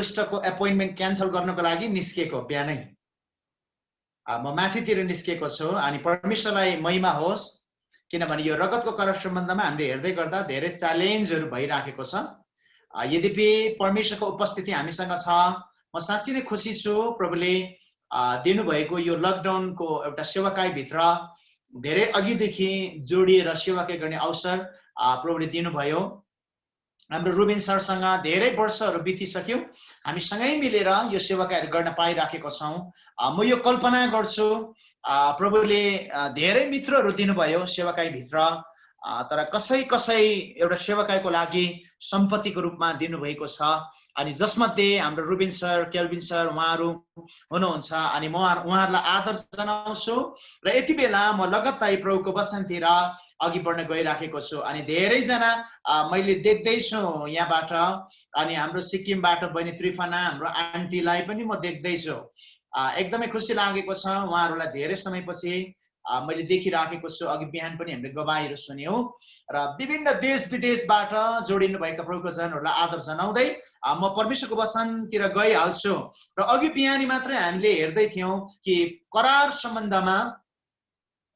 दुष्टको appointment cancel गर्नको लागि निस्केको बिहानै म माथितिर निस्केको छु अनि परमेश्वरलाई महिमा होस् किनभने यो रगतको करार सम्बन्धमा हामीले हेर्दै गर्दा धेरै च्यालेन्जहरू भइराखेको छ यद्यपि परमेश्वरको उपस्थिति हामीसँग छ म साँच्चै नै खुसी छु प्रभुले दिनुभएको यो लकडाउनको एउटा सेवाकाई भित्र धेरै अघिदेखि जोडिएर सेवाकाई गर्ने अवसर प्रभुले दिनुभयो हाम्रो रुबिन सरसँग धेरै वर्षहरू बितिसक्यो हामी सँगै मिलेर यो सेवाकाईहरू गर्न पाइराखेको छौं म यो कल्पना गर्छु प्रभुले धेरै मित्रहरू दिनुभयो सेवाकाई भित्र तर कसै कसै एउटा सेवाकाईको लागि सम्पत्तिको रूपमा दिनुभएको छ अनि जसमध्ये हाम्रो रुबिन सर केल्भिन सर उहाँहरू हुनुहुन्छ अनि म उहाँहरूलाई आदर जनाउँछु र यति बेला म लगातार प्रभुको वचनतिर अघि बढ्न गइराखेको छु अनि धेरैजना मैले देख्दैछु यहाँबाट अनि हाम्रो सिक्किमबाट बहिनी त्रिफना हाम्रो आन्टीलाई पनि म देख्दैछु एकदमै खुसी लागेको छ उहाँहरूलाई धेरै समयपछि मैले देखिराखेको छु अघि बिहान पनि हामीले गवाईहरू सुन्यौं र विभिन्न देश विदेशबाट जोडिनु भएका प्रभुको जनहरूलाई आदर जनाउँदै म परमेश्वरको वचनतिर गइहाल्छु र अघि बिहानी मात्रै हामीले हेर्दै थियौं कि करार सम्बन्धमा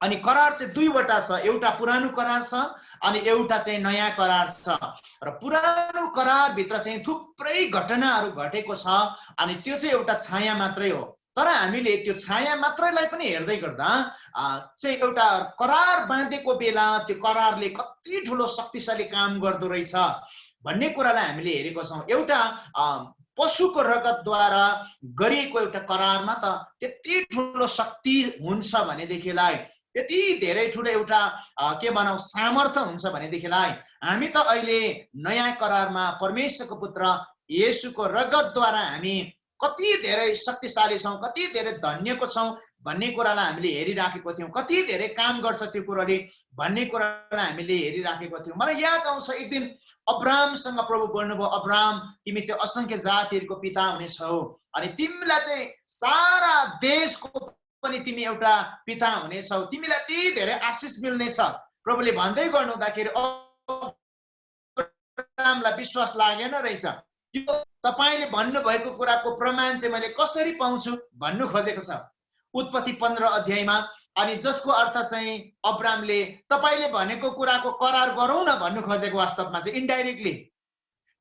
अनि करार चाहिँ दुईवटा छ एउटा पुरानो करार छ अनि एउटा चाहिँ नयाँ करार छ र पुरानो करार भित्र चाहिँ थुप्रै घटनाहरू घटेको छ अनि त्यो चाहिँ एउटा छाया मात्रै हो तर हामीले त्यो छाया मात्रैलाई पनि हेर्दै गर्दा चाहिँ एउटा करार बाँधेको बेला त्यो करारले कति ठुलो शक्तिशाली काम गर्दो रहेछ भन्ने कुरालाई हामीले हेरेको छौं एउटा पशुको रगतद्वारा गरिएको एउटा करारमा त त्यति ठुलो शक्ति हुन्छ भनेदेखिलाई त्यति धेरै ठुलो एउटा के भनौं सामर्थ्य हुन्छ भनेदेखिलाई हामी त अहिले नयाँ करारमा परमेश्वरको पुत्र येशूको रगतद्वारा हामी कति धेरै शक्तिशाली छौं कति धेरै धन्यको छौं भन्ने कुरालाई हामीले हेरिराखेको थियौं कति धेरै काम गर्छ त्यो कुराले भन्ने कुरालाई हामीले हेरिराखेको थियौं मलाई याद आउँछ एक दिन अब्राहमसँग प्रभु बोल्नुभयो अब्राहम तिमी चाहिँ असंख्य जातिहरुको पिता हुनेछौ अनि तिमीलाई चाहिँ सारा देशको पनि तिमी एउटा पिता हुनेछौ तिमीलाई ती धेरै आशीष मिल्नेछ प्रभुले भन्दै गर्नुहुँदाखेरि अब्राहमलाई विश्वास लागेन रहेछ यो तपाईले भन्नु भएको कुराको प्रमाण चाहिँ मैले कसरी पाउँछु भन्नु खोजेको छ उत्पत्ति 15 अध्यायमा अनि जसको अर्थ चाहिँ अब्राहमले तपाईले भनेको कुराको करार गरौँ न भन्नु खोजेको वास्तवमा चाहिँ इन्डाइरेक्टली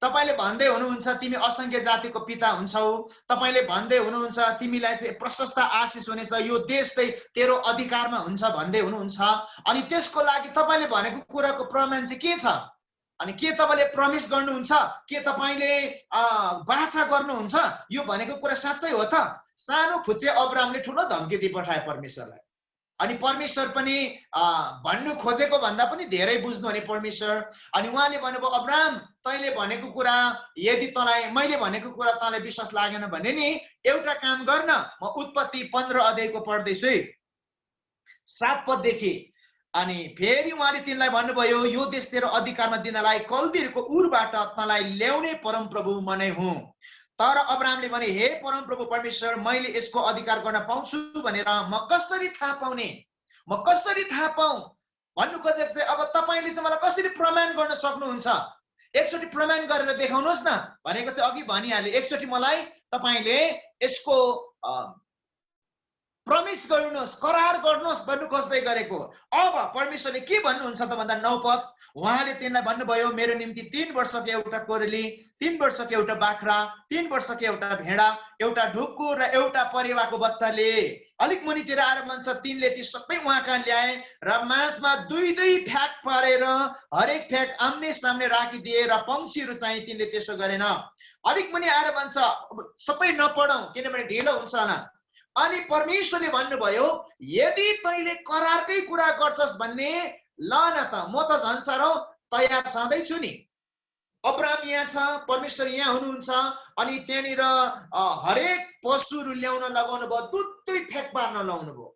तपाईले भन्दै हुनुहुन्छ तिमी असंख्य जातिको पिता हुन्छौ तपाईले भन्दै हुनुहुन्छ तिमीलाई चाहिँ प्रशस्त आशीष हुनेछ यो देश चाहिँ तेरो अधिकारमा हुन्छ भन्दै हुनुहुन्छ अनि त्यसको लागि तपाईले भनेको कुराको प्रमाण चाहिँ के छ अनि के तपाईले प्रमिस गर्नुहुन्छ के तपाईले बाचा गर्नुहुन्छ यो भनेको कुरा साच्चै हो त सानो फुच्चे अब्राहमले ठुलो धम्की दिइ पठाए परमेश्वरलाई अनि परमेश्वर पनि भन्नु खोजेको भन्दा पनि धेरै बुझ्नु भने परमेश्वर अनि उहाँले भन्नुभयो अब्राहम तैले भनेको कुरा यदि तँलाई मैले भनेको कुरा तँलाई विश्वास लागेन भने नि एउटा काम गर्न म उत्पत्ति 15 अध्यायको पढ्दै छु 7 पददेखि अनि फेरि उहाँले तिनलाई भन्नुभयो यो देश तेरो अधिकारमा दिनलाई कल्दीहरूको उरबाट तँलाई ल्याउने परमप्रभु म नै हुँ तर अब्राहमले भने हे परमप्रभु परमेश्वर मैले यसको अधिकार गर्न पाउँछु भनेर म कसरी थाहा पाउने म कसरी थाहा पाऊँ भन्नु खोजेको चाहिँ अब तपाईले चाहिँ मलाई कसरी प्रमाण गर्न सक्नुहुन्छ एकचोटी प्रमाण गरेर देखाउनुहोस् न भनेको चाहिँ अघि भनिहाले एकचोटी मलाई तपाईले यसको प्रमिस गर्नुहोस् करार गर्नुहोस् भन्नु खोज्दै गरेको अब परमेश्वरले के भन्नुहुन्छ त भन्दा 9 पद उहाँले तिनलाई भन्नुभयो मेरो निम्ति 3 वर्षको एउटा कोरेली 3 वर्षको एउटा बाख्रा 3 वर्षको एउटा भेडा एउटा ढुकुर र एउटा परेवाको बच्चाले अलिक मुनितिर आएर भन्छ तिनले ती सबै उहाँका ल्याए र माझमा दुई फ्याक पारेर हरेक फ्याक आम्ने सामने राखिदिए र पंक्षीहरू चाहिँ तिनले त्यसो गरेन अलिक मुनि आएर भन्छ सबै नपढौं किनभने ढिलो हुन्छ होला अनि परमेश्वरले भन्नुभयो यदि तैले करारकै कुरा गर्छस् भन्ने ल न त म त झन् साह्रो तयार छँदैछु नि अब्राहम यहाँ छ परमेश्वर यहाँ हुनुहुन्छ अनि त्यहाँनिर हरेक पशुहरू ल्याउन लगाउनु भयो दुई फ्याक पार्न लाउनु भयो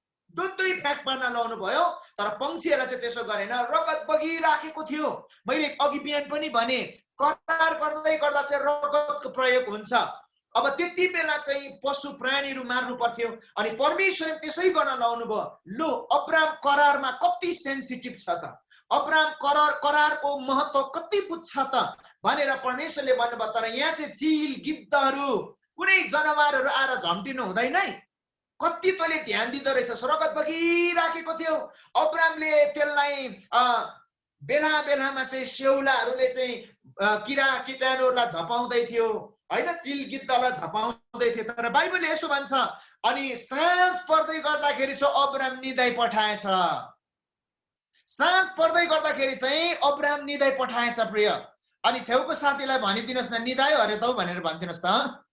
दुई फ्याक पार्न लाउनु भयो तर पंक्षीहरूलाई चाहिँ त्यसो गरेन रगत बगिराखेको थियो मैले अघि बिहान पनि भने करार गर्दै गर्दा चाहिँ रगतको प्रयोग हुन्छ अब त्यति बेला चाहिँ पशु प्राणीहरू मार्नु पर्थ्यो अनि परमेश्वरले त्यसै गर्न लाउनु भयो लो अब्राहम करारमा कति सेन्सिटिभ छ त अब्राहम करारको महत्व कति बुझ्छ त भनेर परमेश्वरले भन्नुभयो। तर यहाँ चाहिँ चिल गिद्धहरू कुनै जनावरहरू आएर झम्टिनु हुँदैन है। कति तैँले ध्यान दिँदो रहेछ। स्वर्गत बगिराखेको थियो। अब्राहमले त्यसलाई बेला बेलामा चाहिँ स्याउलाहरूले चाहिँ किरा कीटाणुहरूलाई धपाउँदै थियो होइन, चिल गिद्धलाई धपाउँदै थियो। तर बाइबलले यसो भन्छ, अनि साँझ पर्दै गर्दाखेरि चाहिँ अब्राहम निदाइ पठाएछ। साँझ पर्दै गर्दाखेरि चाहिँ अब्राहम निदाइ पठाएछ प्रिय। अनि छेउको साथीलाई भनिदिनुहोस् न, निदायो अरे त भनेर भनिदिनुहोस् त।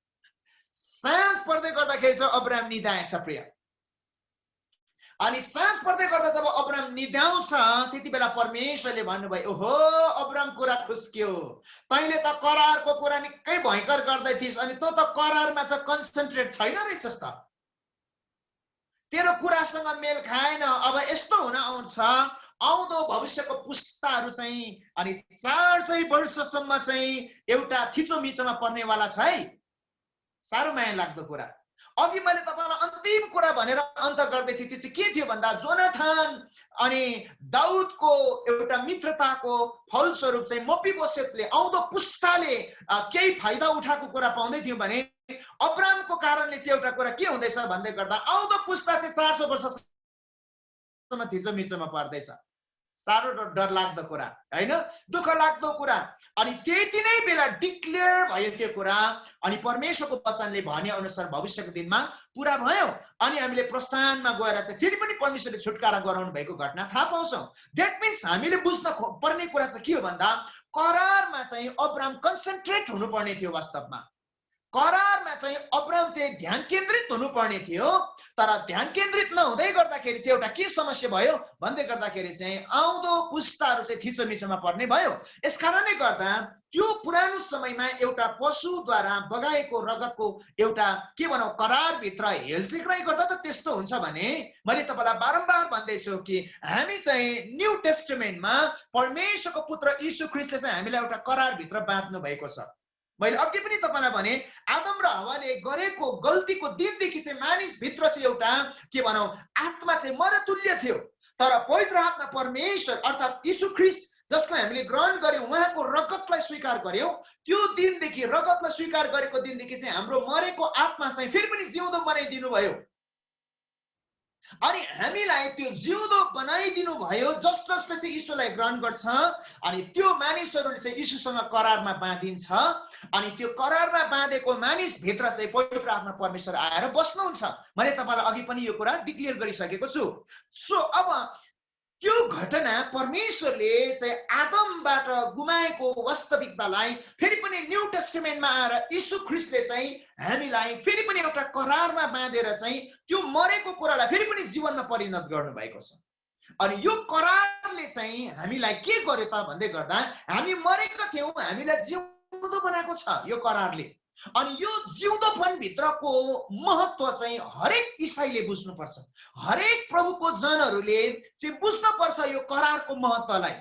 साँझ पर्दै गर्दाखेरि चाहिँ अब्राहम निदाएछ प्रिय। अनि साँझ पर्दै गर्दा जब अब्राहम निदाउँछ त्यति बेला परमेश्वरले भन्नुभयो, ओहो अब्राहम कुरा खुस्क्यो, तैँले त करारको कुरा निकै भयङ्कर गर्दै थिइस्, अनि तँ त करारमा चाहिँ कन्सन्ट्रेट छैन रहेछस् त, तेरो कुरासँग मेल खाएन। अब यस्तो हुन आउँछ, आउँदो भविष्यको पुस्ताहरू चाहिँ अनि 400 वर्षसम्म चाहिँ एउटा थिचोमिचोमा पर्नेवाला छ है। साह्रो माया लाग्दो कुरा। अघि मैले तपाईलाई अन्तिम कुरा भनेर अन्त गर्दै थिएँ, त्यो चाहिँ के थियो भन्दा जोनाथन अनि दाउदको एउटा मित्रताको फलस्वरूप चाहिँ मफीबोसेतले आउँदो पुस्ताले केही फाइदा उठाएको कुरा पाउँदै थियो भने अब्राहमको कारणले चाहिँ एउटा कुरा के हुँदैछ भन्दै गर्दा आउँदो पुस्ता चाहिँ 400 वर्षसम्म थिचोमिचोमा पर्दैछ। साह्रो डर लाग्दो कुरा हैन, दुःख लाग्दो कुरा। अनि त्यति नै बेला डिक्लेयर भयो त्यो कुरा, अनि परमेश्वरको वचनले भने अनुसार भविष्यको दिनमा पूरा भयो। अनि हामीले प्रस्थानमा गएर चाहिँ फेरि पनि परमेश्वरले छुटकारा गराउनु भएको घटना थाहा पाउँछौँ। द्याट मिन्स हामीले बुझ्न पर्ने कुरा चाहिँ के हो भन्दा करारमा चाहिँ अब्राहम कन्सन्ट्रेट हुनुपर्ने थियो। वास्तवमा करारमा चाहिँ अब्राहम चाहिँ ध्यान केन्द्रित हुनुपर्ने थियो। तर ध्यान केन्द्रित नहुँदै गर्दाखेरि चाहिँ एउटा के समस्या भयो भन्दै गर्दाखेरि चाहिँ आउँदो पुस्ताहरू चाहिँ थिचोमिचोमा पर्ने भयो। यसकारणले गर्दा त्यो पुरानो समयमा एउटा पशुद्वारा बगाएको रगतको एउटा के भनौँ करारभित्र हेलचेक्राइ गर्दा त त्यस्तो हुन्छ भने मैले तपाईँलाई बारम्बार भन्दैछु कि हामी चाहिँ न्यू टेस्टामेन्टमा परमेश्वरको पुत्र यीशु ख्रीष्टले चाहिँ हामीलाई एउटा करारभित्र बाँध्नु भएको छ। मैले अघि पनि तपाईलाई भने आदम र हवाले गरेको गल्तीको दिनदेखि चाहिँ मानिसभित्र चाहिँ एउटा के भनौँ आत्मा चाहिँ मरतुल्य थियो। तर पवित्र आत्मा परमेश्वर अर्थात् यीशु ख्रीष्ट जसलाई हामीले ग्रहण गर्यौं, उहाँको रगतलाई स्वीकार गर्यौं, त्यो दिनदेखि रगतलाई स्वीकार गरेको दिनदेखि चाहिँ हाम्रो मरेको आत्मा चाहिँ फेरि पनि जिउँदो बनाइदिनु भयो। अनि हामीलाई त्यो जिउँदो बनाइदिनु भयो। जसले चाहिँ यीशुलाई ग्रहण गर्छ अनि त्यो मानिसहरूले चाहिँ यीशुसँग करारमा बाँधिन्छ। अनि त्यो करारमा बाँधेको मानिसभित्र चाहिँ पवित्र आत्मा परमेश्वर आएर बस्नुहुन्छ। मैले तपाईँलाई अघि पनि यो कुरा डिक्लेयर गरिसकेको छु। सो अब त्यो घटना परमेश्वरले चाहिँ आदमबाट गुमाएको वास्तविकतालाई फेरि पनि न्यू टेस्टामेन्टमा आएर यीशु ख्रीष्टले चाहिँ हामीलाई फेरि पनि एउटा करारमा बाँधेर चाहिँ त्यो मरेको कुरालाई फेरि पनि जीवनमा परिणत गर्नुभएको छ। अनि यो करारले चाहिँ हामीलाई के गर्यो त भन्दै गर्दा हामी मरेका थियौँ, हामीलाई जिउँदो बनाएको छ यो करारले। अनि यो जिउँदोपन भित्रको महत्व चाहिँ हरेक ईसाईले बुझ्नुपर्छ। हरेक प्रभुको जनहरूले चाहिँ बुझ्नुपर्छ यो करारको महत्वलाई।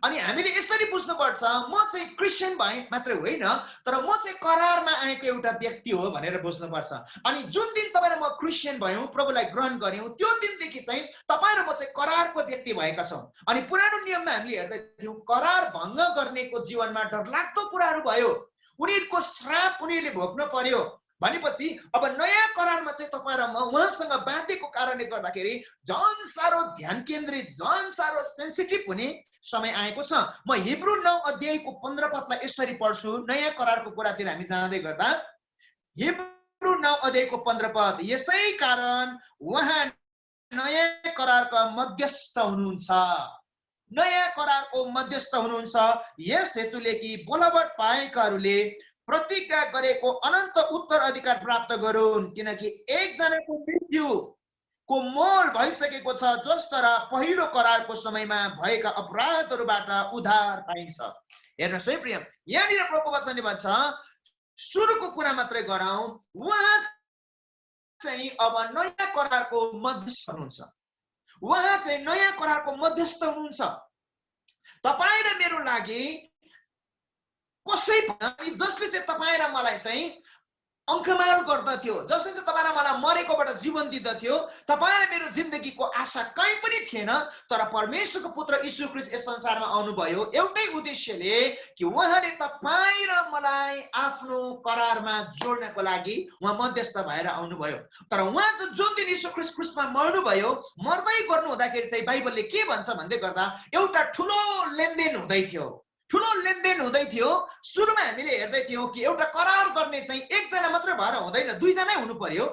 अनि हामीले यसरी बुझ्नुपर्छ, म चाहिँ क्रिस्चियन भए मात्रै होइन, तर म चाहिँ करारमा आएको एउटा व्यक्ति हो भनेर बुझ्नुपर्छ। अनि जुन दिन तपाईँ र म क्रिस्चियन भयौँ, प्रभुलाई ग्रहण गर्यौँ, त्यो दिनदेखि चाहिँ तपाईँ र म चाहिँ करारको व्यक्ति भएका छौँ। अनि पुरानो नियममा हामीले हेर्दै थियौँ, करार भङ्ग गर्नेको जीवनमा डरलाग्दो कुराहरू भयो। उनीहरूको श्राप उनीहरूले भोग्न पर्यो। भनेपछि अब नयाँ करारमा चाहिँ तपाईँ र म उहाँसँग बाँधेको कारणले गर्दाखेरि झन् साह्रो ध्यान केन्द्रित, झन् साह्रो सेन्सिटिभ हुने समय आएको छ। म हिब्रू 9 अध्यायको 15 पदलाई यसरी पढ्छु। नयाँ करारको कुरातिर हामी जाँदै गर्दा हिब्रू 9 अध्यायको 15 पद, यसै कारण उहाँ नयाँ करारका मध्यस्थ हुनुहुन्छ। नयाँ करारको मध्यस्थ हुनुहुन्छ यस हेतुले कि बोलावट पाएकाहरूले प्रतिज्ञा गरेको अनन्त उत्तराधिकार प्राप्त गरून्, किनकि एकजनाको मृत्युको मोल भइसकेको छ, जस तरह पहिलो करारको समयमा भएका अपराधहरूबाट उद्धार पाइन्छ। हेर्नुहोस् है प्रिय, यहाँनिर प्रभुको वचनले भन्छ सुरुको कुरा मात्रै गरौँ, उहाँ चाहिँ अब नयाँ करारको मध्यस्थ हुनुहुन्छ। उहाँ चाहिँ नयाँ करारको मध्यस्थ हुनुहुन्छ। तपाईँ र मेरो लागि कसै जसले चाहिँ तपाईँ र मलाई चाहिँ अंकमाल गर्दथ्यो, जसले चाहिँ तपाईँ र मलाई मरेकोबाट जीवन दिँदथ्यो। तपाईँ र मेरो जिन्दगीको आशा कहीँ पनि थिएन, तर परमेश्वरको पुत्र यीशु ख्रीष्ट यस संसारमा आउनुभयो एउटै उद्देश्यले कि उहाँले तपाईँ र मलाई आफ्नो करारमा जोड्नको लागि उहाँ मध्यस्थ भएर आउनुभयो। तर उहाँ चाहिँ जुन दिन यीशु ख्रीष्ट क्रुसमा मर्नुभयो, मर्दै गर्नु हुँदाखेरि चाहिँ बाइबलले के भन्छ भन्दै गर्दा एउटा ठुलो लेनदेन हुँदै थियो। ठुलो लेनदेन हुँदै थियो। सुरुमा हामीले हेर्दै थियौँ कि एउटा करार गर्ने चाहिँ एकजना मात्रै भएर हुँदैन, दुईजनै हुनु पर्यो।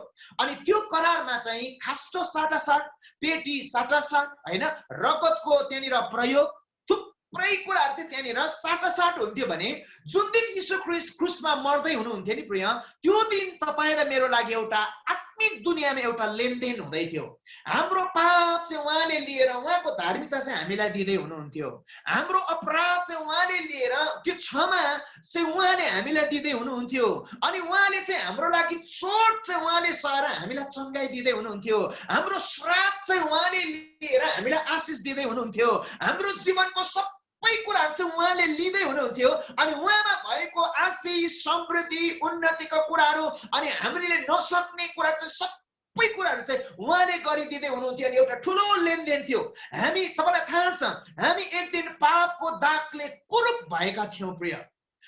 अनि त्यो करारमा चाहिँ खास्टो साटासाट, पेटी साटासाट, होइन, रगतको त्यहाँनिर प्रयोग, थुप्रै कुराहरू चाहिँ त्यहाँनिर साटासाट हुन्थ्यो। भने जुन दिन यीशु ख्रीष्ट क्रुसमा मर्दै हुनुहुन्थ्यो नि प्रिय, त्यो दिन तपाईँ र मेरो लागि एउटा आत्मिक दुनियाँमा एउटा लेनदेन हुँदै थियो। हाम्रो पाप चाहिँ उहाँले लिएर उहाँको धार्मिकता चाहिँ हामीलाई दिँदै हुनुहुन्थ्यो। हाम्रो अपराध चाहिँ उहाँले लिएर त्यो क्षमा चाहिँ उहाँले हामीलाई दिँदै हुनुहुन्थ्यो। अनि उहाँले चाहिँ हाम्रो लागि चोट चाहिँ उहाँले सहेर हामीलाई चङ्गाइ दिँदै हुनुहुन्थ्यो। हाम्रो श्राप चाहिँ उहाँले लिएर हामीलाई आशिष दिँदै हुनुहुन्थ्यो। हाम्रो जीवनको सबै कुराहरू चाहिँ उहाँले लिँदै हुनुहुन्थ्यो। अनि उहाँमा भएको आशिष, समृद्धि, उन्नतिको कुराहरू अनि हामीले नसक्ने कुरा चाहिँ सबै कुराहरू चाहिँ उहाँले गरिदिँदै हुनुहुन्थ्यो। अनि एउटा ठुलो लेनदेन थियो। हामी, तपाईँलाई थाहा छ, हामी एक दिन पापको दागले कुरूप भएका थियौँ प्रिय।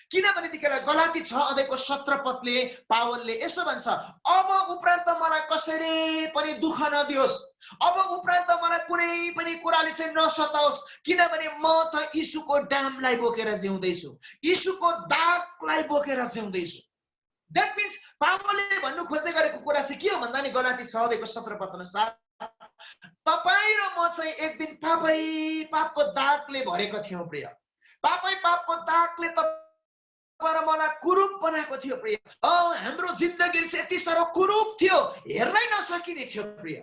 किनभने त्यतिखेर गलाती 6:17 पावलले यसो भन्छ, अब उपरान्त मलाई कसैले पनि दुःख नदियोस्, अब उपरान्त मलाई कुनै पनि कुराले चाहिँ नसताओस्, किनभने म त यीशुको डामलाई बोकेर जिउँदैछु, यीशुको दागलाई बोकेर जिउँदैछु। द्याट मिन्स पावलले भन्नु खोज्दै गरेको कुरा चाहिँ के हो भन्दा नि गलाती 6:17 अनुसार तपाईँ र म चाहिँ एक दिन पापको दागले भरेको थियौँ प्रिय। पापको दागले तर मलाई कुरूप बनाएको थियो प्रिय। हाम्रो जिन्दगी चाहिँ यति साह्रो कुरूप थियो, हेर्नै नसकिने थियो प्रिय।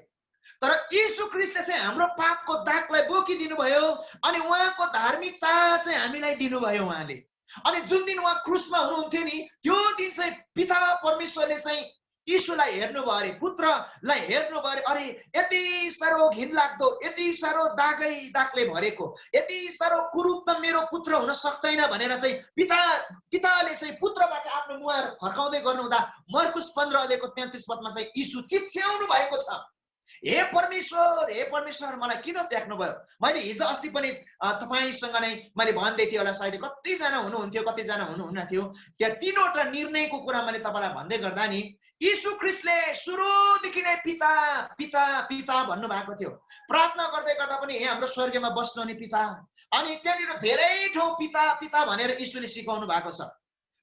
तर यीशु ख्रीष्टले चाहिँ हाम्रो पापको दागलाई बोकिदिनु भयो। अनि उहाँको धार्मिकता चाहिँ हामीलाई दिनुभयो उहाँले। अनि जुन दिन उहाँ क्रुसमा हुनुहुन्थ्यो नि, त्यो दिन चाहिँ पिता परमेश्वरले चाहिँ यीशुलाई हेर्नुभयो अरे, पुत्रलाई हेर्नुभयो अरे, अरे यति साह्रो घिनलाग्दो, यति साह्रो दागले भरेको, यति साह्रो कुरूप त मेरो पुत्र हुन सक्दैन भनेर चाहिँ पिताले चाहिँ पुत्रबाट आफ्नो मुहार फर्काउँदै गर्नुहुँदा मर्कुस 15:33 चाहिँ यीशु चिच्याउनु भएको छ, हे परमेश्वर मलाई किन त्याग्नुभयो। मैले हिजो अस्ति पनि तपाईसँग नै मैले भन्दै थिएँ होला, सायद कतिजना हुनुहुन्थ्यो कतिजना हुनुहुन्न थियो, त्यहाँ 3वटा निर्णयको कुरा मैले तपाईँलाई भन्दै गर्दा नि यीशु ख्रीष्टले सुरुदेखि नै पिता पिता पिता भन्नुभएको थियो। प्रार्थना गर्दै गर्दा पनि हे हाम्रो स्वर्गमा बस्नुहुने पिता, अनि त्यहाँनिर धेरै ठाउँ पिता पिता भनेर यीशुले सिकाउनु भएको छ।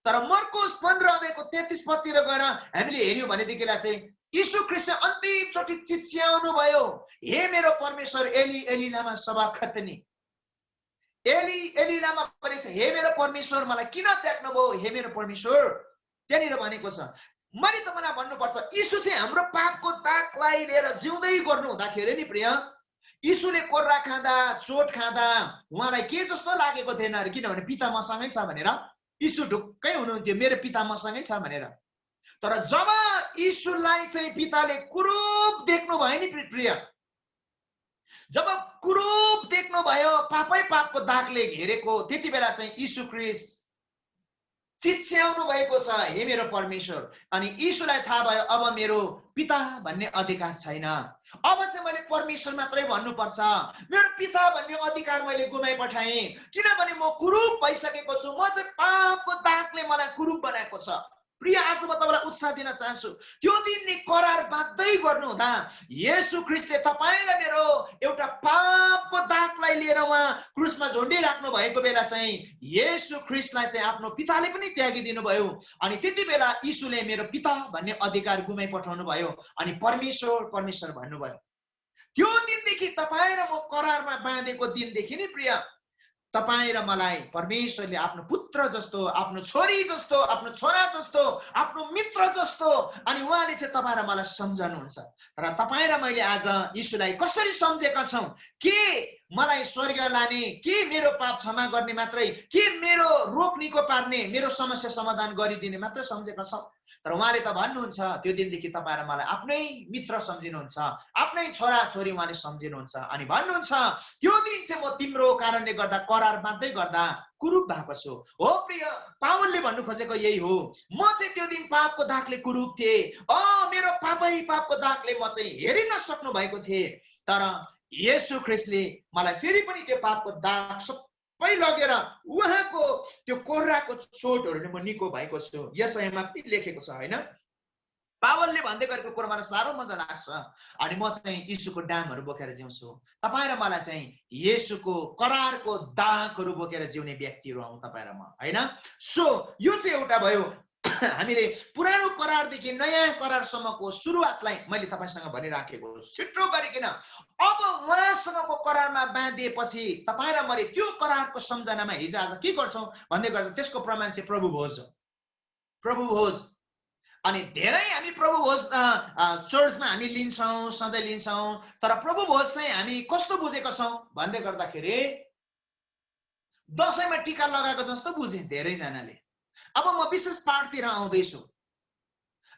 तर मर्कुस 15:33 गएर हामीले हेर्यौँ भनेदेखिलाई चाहिँ यीशु ख्रीष्ट अन्तिम चोटि चिच्याउनु भयो, हे मेरो परमेश्वर, एली एली लामा सबक्तनी, एली एली लामा परमेश्वर, हे मेरो परमेश्वर मलाई किन त्याग्नुभयो, हे मेरो परमेश्वर। त्यहाँनिर भनेको छ। मैले तपाईँलाई भन्नुपर्छ, यीशु चाहिँ हाम्रो पापको दागलाई लिएर जिउँदै गर्नु हुँदाखेरि नि प्रिय, यीशुले कोर्रा खाँदा, चोट खाँदा उहाँलाई के जस्तो लागेको थिएन अरे, किनभने पिता मसँगै छ भनेर। यीशु ढुक्कै हुनुहुन्थ्यो, मेरो पिता मसँगै छ भनेर। तर जब यीशुलाई चाहिँ पिताले कुरूप देख्नु भयो नि प्रिय, जब कुरूप देख्नु भयो, पापको दागले घेरेको, त्यति बेला चाहिँ यीशु ख्रीष्ट चिच्याउनु भएको छ, हे मेरो परमेश्वर। अनि यीशुलाई थाहा भयो अब मेरो पिता भन्ने अधिकार छैन, अब चाहिँ मैले परमेश्वर मात्रै भन्नुपर्छ, मेरो पिता भन्ने अधिकार मैले गुमाइ पठाएँ, किनभने म कुरूप भइसकेको छु, म चाहिँ पापको दागले मलाई कुरूप बनाएको छ। प्रिय, आज म तपाईँलाई उत्साह दिन चाहन्छु, त्यो दिन नि करार बाँध्दै गर्नुहुँदा येशू ख्रीष्टले तपाईँ र मेरो एउटा पापको दागलाई लिएर उहाँ क्रुसमा झुन्डिराख्नु भएको बेला चाहिँ येशू ख्रीष्टलाई चाहिँ आफ्नो पिताले पनि त्यागिदिनु भयो। अनि त्यति बेला यीशुले मेरो पिता भन्ने अधिकार गुमाइ पठाउनु भयो अनि परमेश्वर परमेश्वर भन्नुभयो। त्यो दिनदेखि तपाईँ र म करारमा बाँधेको दिनदेखि नि प्रिय, तपाईँ र मलाई परमेश्वरले आफ्नो पुत्र जस्तो, आफ्नो छोरी जस्तो, आफ्नो छोरा जस्तो, आफ्नो मित्र जस्तो अनि उहाँले चाहिँ तपाईँ र मलाई सम्झनुहुन्छ। तर तपाईँ र मैले आज यीशुलाई कसरी सम्झेका छौं? के मलाई स्वर्ग लाने, के मेरो पाप क्षमा गर्ने मात्रै, के मेरो रोग निको पार्ने, मेरो समस्या समाधान गरिदिने मात्रै सम्झेका छौं? तर उहाँले त भन्नुहुन्छ त्यो दिनदेखि तपाईँ र मलाई आफ्नै मित्र सम्झिनुहुन्छ, आफ्नै छोरा छोरी उहाँले सम्झिनुहुन्छ अनि भन्नुहुन्छ त्यो दिन चाहिँ म तिम्रो कारणले गर्दा करार बाँध्दै गर्दा कुरूप भएको छु। हो प्रिय, पावलले भन्नु खोजेको यही हो, म चाहिँ त्यो दिन पापको दागले कुरूप थिएँ, मेरो पापै पापको दागले म चाहिँ हेरि नसक्नु भएको थिएँ, तर येशू ख्रीष्टले मलाई फेरि पनि त्यो पापको दाग सबै लगेर उहाँको त्यो कोर्राको चोटहरूले म निको भएको छु। यशायामा पनि लेखेको छ हैन? पावलले भन्दै गरेको कुरा मलाई साह्रो मजा लाग्छ। अनि म चाहिँ यीशुको डामहरू बोकेर जिउँछु। तपाईँ र मलाई चाहिँ येशूको करारको दागहरू बोकेर जिउने व्यक्तिहरू हौँ तपाईँ र म, हैन? सो यो चाहिँ एउटा भयो हामीले पुरानो करारदेखि नयाँ करारसम्मको सुरुवातलाई मैले तपाईसँग भनिराखेको छिटो गरिकन अब उहाँसँगको करारमा बाँधिएपछि तपाईँ र मैले त्यो करारको सम्झनामा हिजो आज के गर्छौँ भन्दै गर्दा त्यसको प्रमाण चाहिँ प्रभु भोज हो। प्रभु भोज। अनि धेरै हामी प्रभु भोज चर्चमा हामी लिन्छौँ, सधैँ लिन्छौँ, तर प्रभु भोज चाहिँ हामी कस्तो बुझेको छौँ भन्दै गर्दाखेरि दसैँमा टीका लगाएको जस्तो बुझे धेरैजनाले। अब म विशेष पाठतिर आउँदैछु।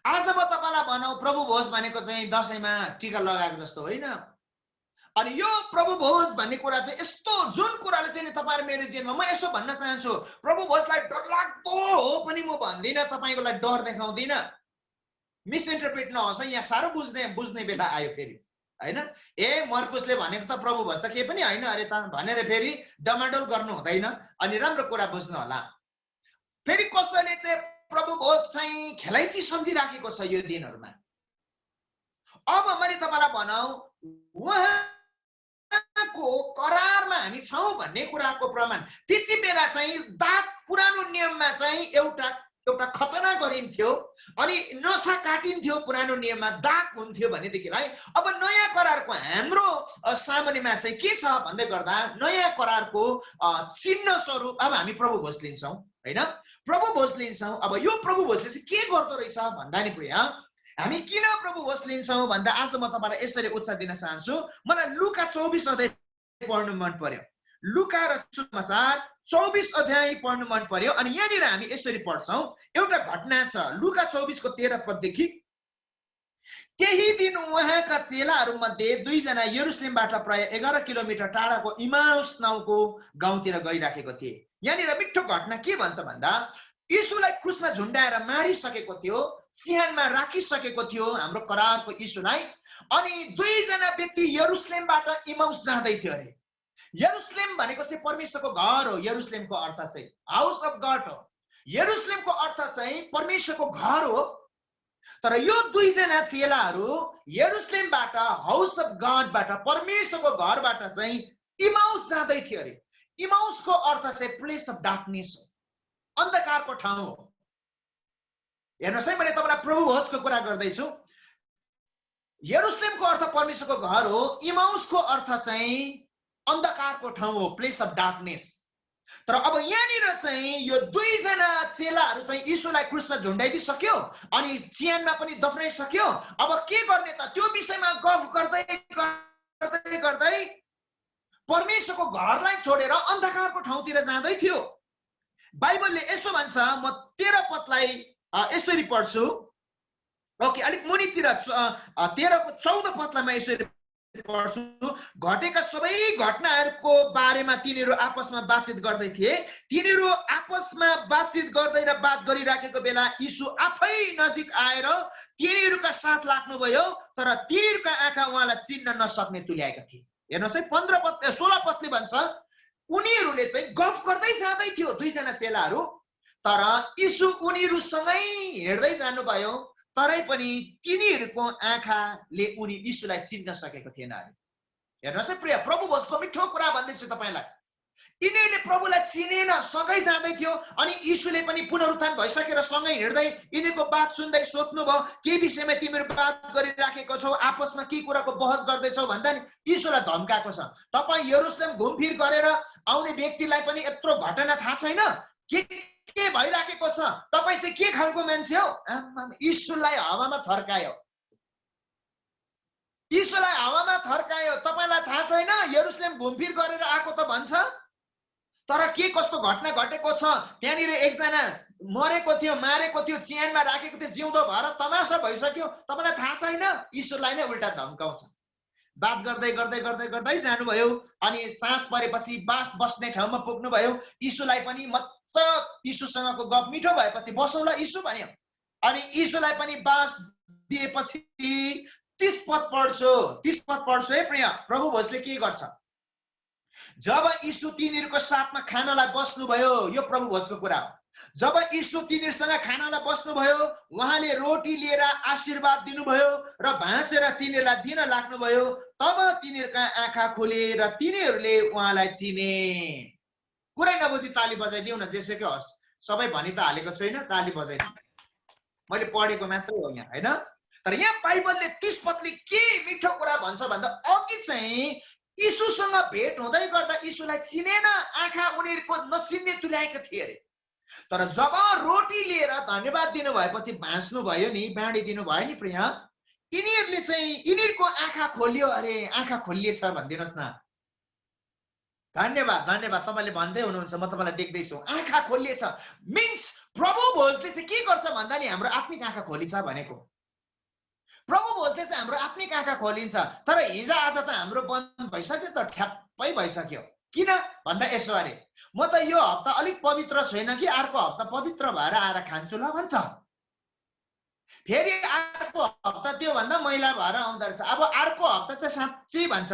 आज म तपाईलाई भनौँ प्रभु भोज भनेको चाहिँ दसैँमा टीका लगाएको जस्तो होइन। अनि यो प्रभु भोज भन्ने कुरा चाहिँ यस्तो जुन कुराले चाहिँ तपाईँ मेरो जीवनमा म यसो भन्न चाहन्छु, प्रभु भोजलाई डरलाग्दो हो पनि म भन्दिनँ, तपाईँको लागि डर देखाउँदिनँ। मिसइन्टरप्रेट नहोस्, यहाँ साह्रो बुझ्ने बेला आयो फेरि, हैन? मर्कुसले भनेको त प्रभु भोज त केही पनि होइन अरे त भनेर फेरि डमाडोल गर्नु हुँदैन। अनि राम्रो कुरा बुझ्नु होला। फेरि कसैले चाहिँ प्रभु भोज चाहिँ खेलाइची सम्झिराखेको छ यो दिनहरूमा। अब मैले तपाईलाई भनौँ उहाँको करारमा हामी छौँ भन्ने कुराको प्रमाण त्यति बेला चाहिँ दाग पुरानो नियममा चाहिँ एउटा खतना गरिन्थ्यो अनि नसा काटिन्थ्यो, पुरानो नियममा दाग हुन्थ्यो भनेदेखिलाई अब नयाँ करारको हाम्रो सामान्यमा चाहिँ के छ भन्दै गर्दा नयाँ करारको चिन्ह स्वरूप अब हामी प्रभु भोज लिन्छौँ, हैन? प्रभु भोज लिन्छौँ। अब यो प्रभु भोजले चाहिँ के गर्दो रहेछ भन्दा नि प्रिय, हामी किन प्रभु भोज लिन्छौँ भन्दा आज म तपाईलाई यसरी उत्तर दिन चाहन्छु। मलाई लुका 24 अध्याय पढ्नु मन पर्यो। लुका र सुसमाचार 24 अध्याय पढ्नु मन पर्यो। अनि यहाँनिर हामी यसरी पढ्छौँ, एउटा घटना छ लुका 24 को 13 पददेखि। त्यही दिन उहाँका चेलाहरू मध्ये 2 जना यरुशलेमबाट प्राय 11 किलोमिटर टाढाको इमाउस नाउँको गाउँतिर गइराखेको थिए। यहाँनिर मिठो घटना के भन्छ भन्दा यीशुलाई क्रुसमा झुन्डाएर मारिसकेको थियो, चिहानमा राखिसकेको थियो हाम्रो करारको यीशुलाई। अनि 2 जना व्यक्ति यरुशलेमबाट इमाउस जाँदै थियो अरे। यरुशलेम भनेको चाहिँ परमेश्वरको घर हो। यरुशलेमको अर्थ चाहिँ हाउस अफ गड हो। यरुशलेमको अर्थ चाहिँ परमेश्वरको घर हो। तर यो 2 जना चेलाहरू यरुशलेमबाट हाउस अफ गडबाट परमेश्वरको घरबाट चाहिँ इमाउस जाँदै थियो अरे। इमाउसको अर्थ चाहिँ प्लेस अफ डार्कनेस हो, अन्धकारको ठाउँ हो। हेर्नुहोस् है, मैले तपाईलाई प्रभु भोजको कुरा गर्दैछु। यरुशलेमको अर्थ परमेश्वरको घर हो, इमाउसको अर्थ चाहिँ अन्धकारको ठाउँ हो, प्लेस अफ डार्कनेस। तर अब यहाँनिर चाहिँ यो 2 जना चेलाहरू चाहिँ यीशुलाई क्रुसमा झुन्डाइदिसक्यो अनि चिहानमा पनि दफनाइसक्यो। अब के गर्ने त त्यो विषयमा गफ गर्दै गर्दै गर्दै परमेश्वरको घरलाई छोडेर अन्धकारको ठाउँतिर जाँदै थियो। बाइबलले यसो भन्छ, म 13 पदलाई यसरी पढ्छु। ओके, अलिक मुनितिर 14 पदलाई म यसरी पढ्छु। घटेका सबै घटनाहरूको बारेमा तिनीहरू आपसमा बातचित गर्दै थिए। तिनीहरू आपसमा बातचित गर्दै र बात गरिराखेको बेला यीशु आफै नजिक आएर तिनीहरूका साथ लाग्नुभयो, तर तिनीहरूका आँखा उहाँलाई चिन्न नसक्ने तुल्याएका थिए। हेर्नुहोस् है, 16 पदले भन्छ उनीहरूले चाहिँ गफ गर्दै जाँदै थियो 2 जना चेलाहरू, तर यीशु उनीहरूसँगै हिँड्दै जानुभयो, तरै पनि तिनीहरूको आँखाले उनी यीशुलाई चिन्न सकेको थिएन अरे। हेर्नुहोस् है प्रिय, प्रभु भोजको मिठो कुरा भन्दैछु तपाईलाई। यिनीहरूले प्रभुलाई चिनेन, सँगै जाँदै थियो। अनि यीशुले पनि पुनरुत्थान भइसकेर सँगै हिँड्दै यिनीहरूको बात सुन्दै सोध्नुभयो, के विषयमा तिमीहरू बात गरिराखेको छौ, आपसमा के कुराको बहस गर्दैछौ भन्दा नि यीशुलाई धम्काएको छ। तपाईँ यरुशलेम घुमफिर गरेर आउने व्यक्तिलाई पनि यत्रो घटना थाहा छैन, के भइराखेको छ, तपाईँ चाहिँ के खालको मान्छे हो? यीशुलाई हावामा थर्कायो, यीशुलाई हावामा थर्कायो। तपाईलाई थाहा छैन यरुशलेम घुमफिर गरेर आएको त भन्छ, तर के कस्तो घटना घटेको छ, त्यहाँनिर एकजना मरेको थियो, मारेको थियो, च्यानमा राखेको थियो, जिउँदो भएर तमासा भइसक्यो। तपाईँलाई थाहा छैन? ईश्वरलाई नै उल्टा धम्काउँछ। बात गर्दै गर्दै गर्दै गर्दै जानुभयो, अनि साँझ परेपछि बास बस्ने ठाउँमा पुग्नुभयो। यीशुलाई पनि मजा यीशुसँगको गफ मिठो भएपछि बसौँला यीशु भन्यो। अनि यीशुलाई पनि बास दिएपछि 30 पद पढ्छु, 30 पद पढ्छु है प्रिय। प्रभु भोजले के गर्छ? जब यीशु तिनीहरूको साथमा खानालाई बस्नुभयो, यो प्रभु भोजको कुरा हो। जब यीशु तिनीहरूसँग खानालाई बस्नुभयो, उहाँले रोटी लिएर आशीर्वाद दिनुभयो र भाँचेर तिनीहरूलाई दिन लाग्नुभयो। तब तिनीहरूका आँखा खोले र तिनीहरूले उहाँलाई चिने। कुरै नबुझी ताली बजाइदिउँ न, जेसुकै होस्। सबै भनि त हालेको छैन, ताली बजाइदिउँ। मैले पढेको मात्रै हो यहाँ, हैन? तर यहाँ बाइबलले 30 पदले के मिठो कुरा भन्छ भन्दा, अघि चाहिँ यीशुसँग भेट हुँदै गर्दा यीशुलाई चिनेन, आँखा उनीहरूको नचिन्ने तुल्याएको थिए अरे। तर जब रोटी लिएर धन्यवाद दिनु भएपछि भाँच्नु भयो नि, बाँडिदिनु भयो नि प्रिय, यिनीहरूले चाहिँ यिनीहरूको आँखा खोलियो अरे। आँखा खोलिएछ भनिदिनुहोस् न। धन्यवाद, धन्यवाद। तपाईँले भन्दै हुनुहुन्छ, म तपाईँलाई देख्दैछु। आँखा खोलिएछ मिन्स प्रभु भोजले चाहिँ के गर्छ भन्दा नि हाम्रो आत्मिक आँखा खोलिन्छ भनेको। प्रभु भोजले चाहिँ हाम्रो आत्मिक आँखा खोलिन्छ। तर हिजो आज त हाम्रो बन्द भइसक्यो त, ठ्याप्पै भइसक्यो। किन भन्दा यसो अरे, म त यो हप्ता अलिक पवित्र छैन कि अर्को हप्ता पवित्र भएर आएर खान्छु ल भन्छ। फेरि अर्को हप्ता त्यो भन्दा मैला भएर आउँदो रहेछ। अब अर्को हप्ता चाहिँ साँच्चै भन्छ,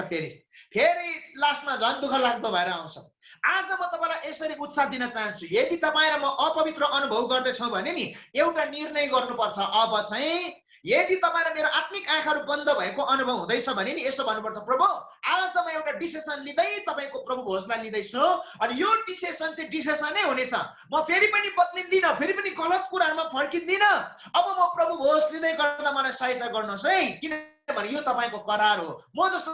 फेरि लास्टमा झन् दुःख लाग्दो भएर आउँछ। आज म तपाईँलाई यसरी उत्साह दिन चाहन्छु, यदि तपाईँ र म अपवित्र अनुभव गर्दैछौँ भने नि एउटा निर्णय गर्नुपर्छ। अब चाहिँ यदि तपाईँ र मेरो आत्मिक आँखाहरू बन्द भएको अनुभव हुँदैछ भने नि यसो भन्नुपर्छ, प्रभु आज म एउटा डिसिसन लिँदै तपाईँको प्रभु भोजलाई लिँदैछु, अनि यो डिसिसन चाहिँ डिसिसनै हुनेछ। म फेरि पनि बदलिँदिनँ, फेरि पनि गलत कुराहरूमा फर्किँदिनँ। अब म प्रभु भोज लिँदै गर्दा मलाई सहायता गर्नुहोस् है, किनभने यो तपाईँको करार हो। म जस्तो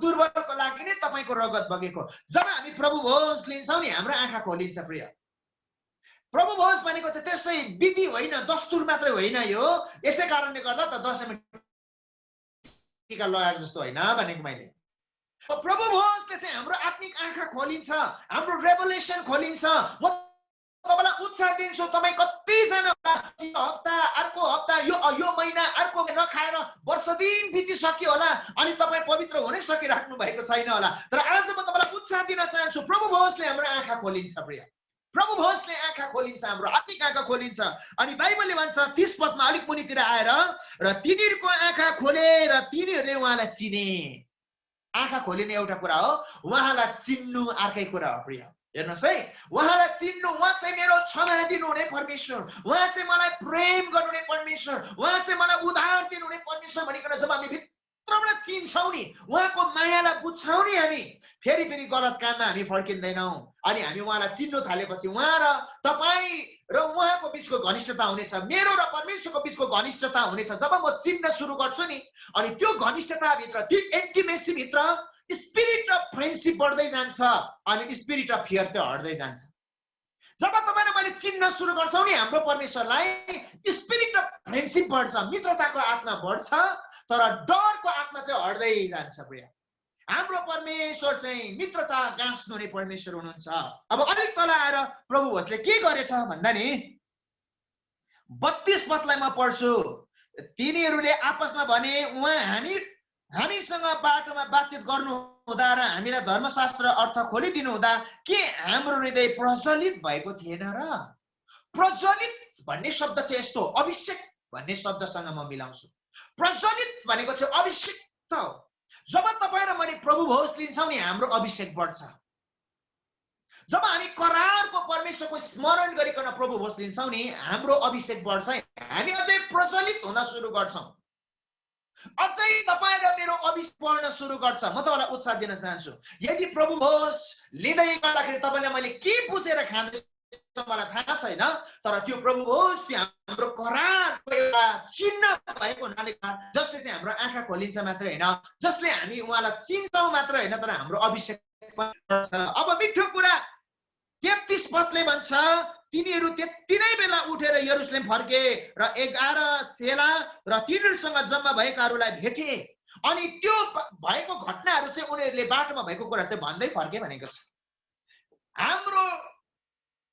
दुर्बलको लागि नै तपाईँको रगत बगेको। जब हामी प्रभु भोज लिन्छौँ नि हाम्रो आँखा खोलिन्छ प्रिय। प्रभु भोज भनेको चाहिँ त्यसै विधि होइन, दस्तुर मात्रै होइन। यो यसै कारणले गर्दा त दशैँमा टीका लगाएको जस्तो होइन भनेको मैले। प्रभु भोजले चाहिँ हाम्रो आत्मिक आँखा खोलिन्छ, हाम्रो रेभोल्युसन खोलिन्छ। म तपाईँलाई उत्साह दिन्छु, तपाईँ कतिजना हप्ता अर्को हप्ता यो महिना अर्को नखाएर वर्ष दिन बितिसक्यो होला, अनि तपाईँ पवित्र हुनै सकिराख्नु भएको छैन होला। तर आज म तपाईँलाई उत्साह दिन चाहन्छु, प्रभु भोजले हाम्रो आँखा खोलिन्छ प्रिय। प्रभु भोजले आँखा खोलिन्छ, हाम्रो आत्मिक आँखा खोलिन्छ। अनि बाइबलले भन्छ 30 पदमा अलिक मुनितिर आएर, र तिनीहरूको आँखा खोले र तिनीहरूले उहाँलाई चिने। आँखा खोलिने एउटा कुरा हो, उहाँलाई चिन्नु अर्कै कुरा हो प्रिय। हेर्नुहोस् है, उहाँलाई चिन्नु, उहाँ चाहिँ मेरो क्षमा दिनुहुने परमेश्वर, उहाँ चाहिँ मलाई प्रेम गर्नुहुने परमेश्वर, उहाँ चाहिँ मलाई उद्धार दिनुहुने परमेश्वर भनिकन जब हामी भित्रबाट चिन्छौँ नि, उहाँको मायालाई बुझ्छौँ नि, हामी फेरि पनि गलत काममा हामी फर्किँदैनौँ। अनि हामी उहाँलाई चिन्नु थालेपछि उहाँ र तपाईँ र उहाँको बिचको घनिष्ठता हुनेछ, मेरो र परमेश्वरको बिचको घनिष्ठता हुनेछ। जब म चिन्न सुरु गर्छु नि, अनि त्यो घनिष्ठताभित्र, त्यो इन्टिमेसी भित्र स्पिरिट अफ फ्रेन्डसिप बढ्दै जान्छ, अनि स्पिरिट अफ फियर चाहिँ हट्दै जान्छ। जब तपाईँ र मैले चिन्न सुरु गर्छौँ नि हाम्रो परमेश्वरलाई, स्पिरिट अफ फ्रेन्डसिप बढ्छ, मित्रताको आत्मा बढ्छ, तर डरको आत्मा चाहिँ हट्दै जान्छ प्रिय। हाम्रो परमेश्वर चाहिँ मित्रता गाँच्नुहुने परमेश्वर हुनुहुन्छ। अब अलिक तल आएर प्रभु भोजले के गरेछ भन्दा नि 32 पदलाई म पढ्छु। तिनीहरूले आपसमा भने, उहाँ हामीसँग बाटोमा बातचित गर्नु हुँदा र हामीलाई धर्मशास्त्र अर्थ खोलिदिनु हुँदा के हाम्रो हृदय प्रज्वलित भएको थिएन र? प्रज्वलित भन्ने शब्द चाहिँ यस्तो, अभिषेक भन्ने शब्दसँग म मिलाउँछु। प्रज्वलित भनेको चाहिँ अभिषेक हो। जब तपाईँ र मैले प्रभु भोज लिन्छौँ नि हाम्रो अभिषेक बढ्छ। जब हामी करारको परमेश्वरको स्मरण गरिकन प्रभु भोज लिन्छौँ नि हाम्रो अभिषेक बढ्छ, हामी अझै प्रज्वलित हुन सुरु गर्छौँ, अझै तपाईँ र मेरो अभिषेक बढ्न सुरु गर्छ। म तपाईँलाई उत्साह दिन चाहन्छु, यदि प्रभु भोज लिँदै गर्दाखेरि तपाईँलाई मैले के बुझेर खाँदैछु मलाई थाहा छैन, तर त्यो प्रभु भोज हाम्रो करारको एउटा चिन्ह भएको हुनाले जसले चाहिँ हाम्रो आँखा खोलिन्छ मात्रै होइन, जसले हामी उहाँलाई चिन्छौँ मात्र होइन, तर हाम्रो अभिषेक पनि बढ्छ। अब मिठो कुरा 33 पदले भन्छ, तिनीहरू त्यति नै बेला उठेर यरुशलेम फर्के र 11 चेला र तिनीहरूसँग जम्मा भएकाहरूलाई भेटे। अनि त्यो भएको घटनाहरू चाहिँ उनीहरूले बाटोमा भएको कुरा चाहिँ भन्दै फर्के भनेको छ। हाम्रो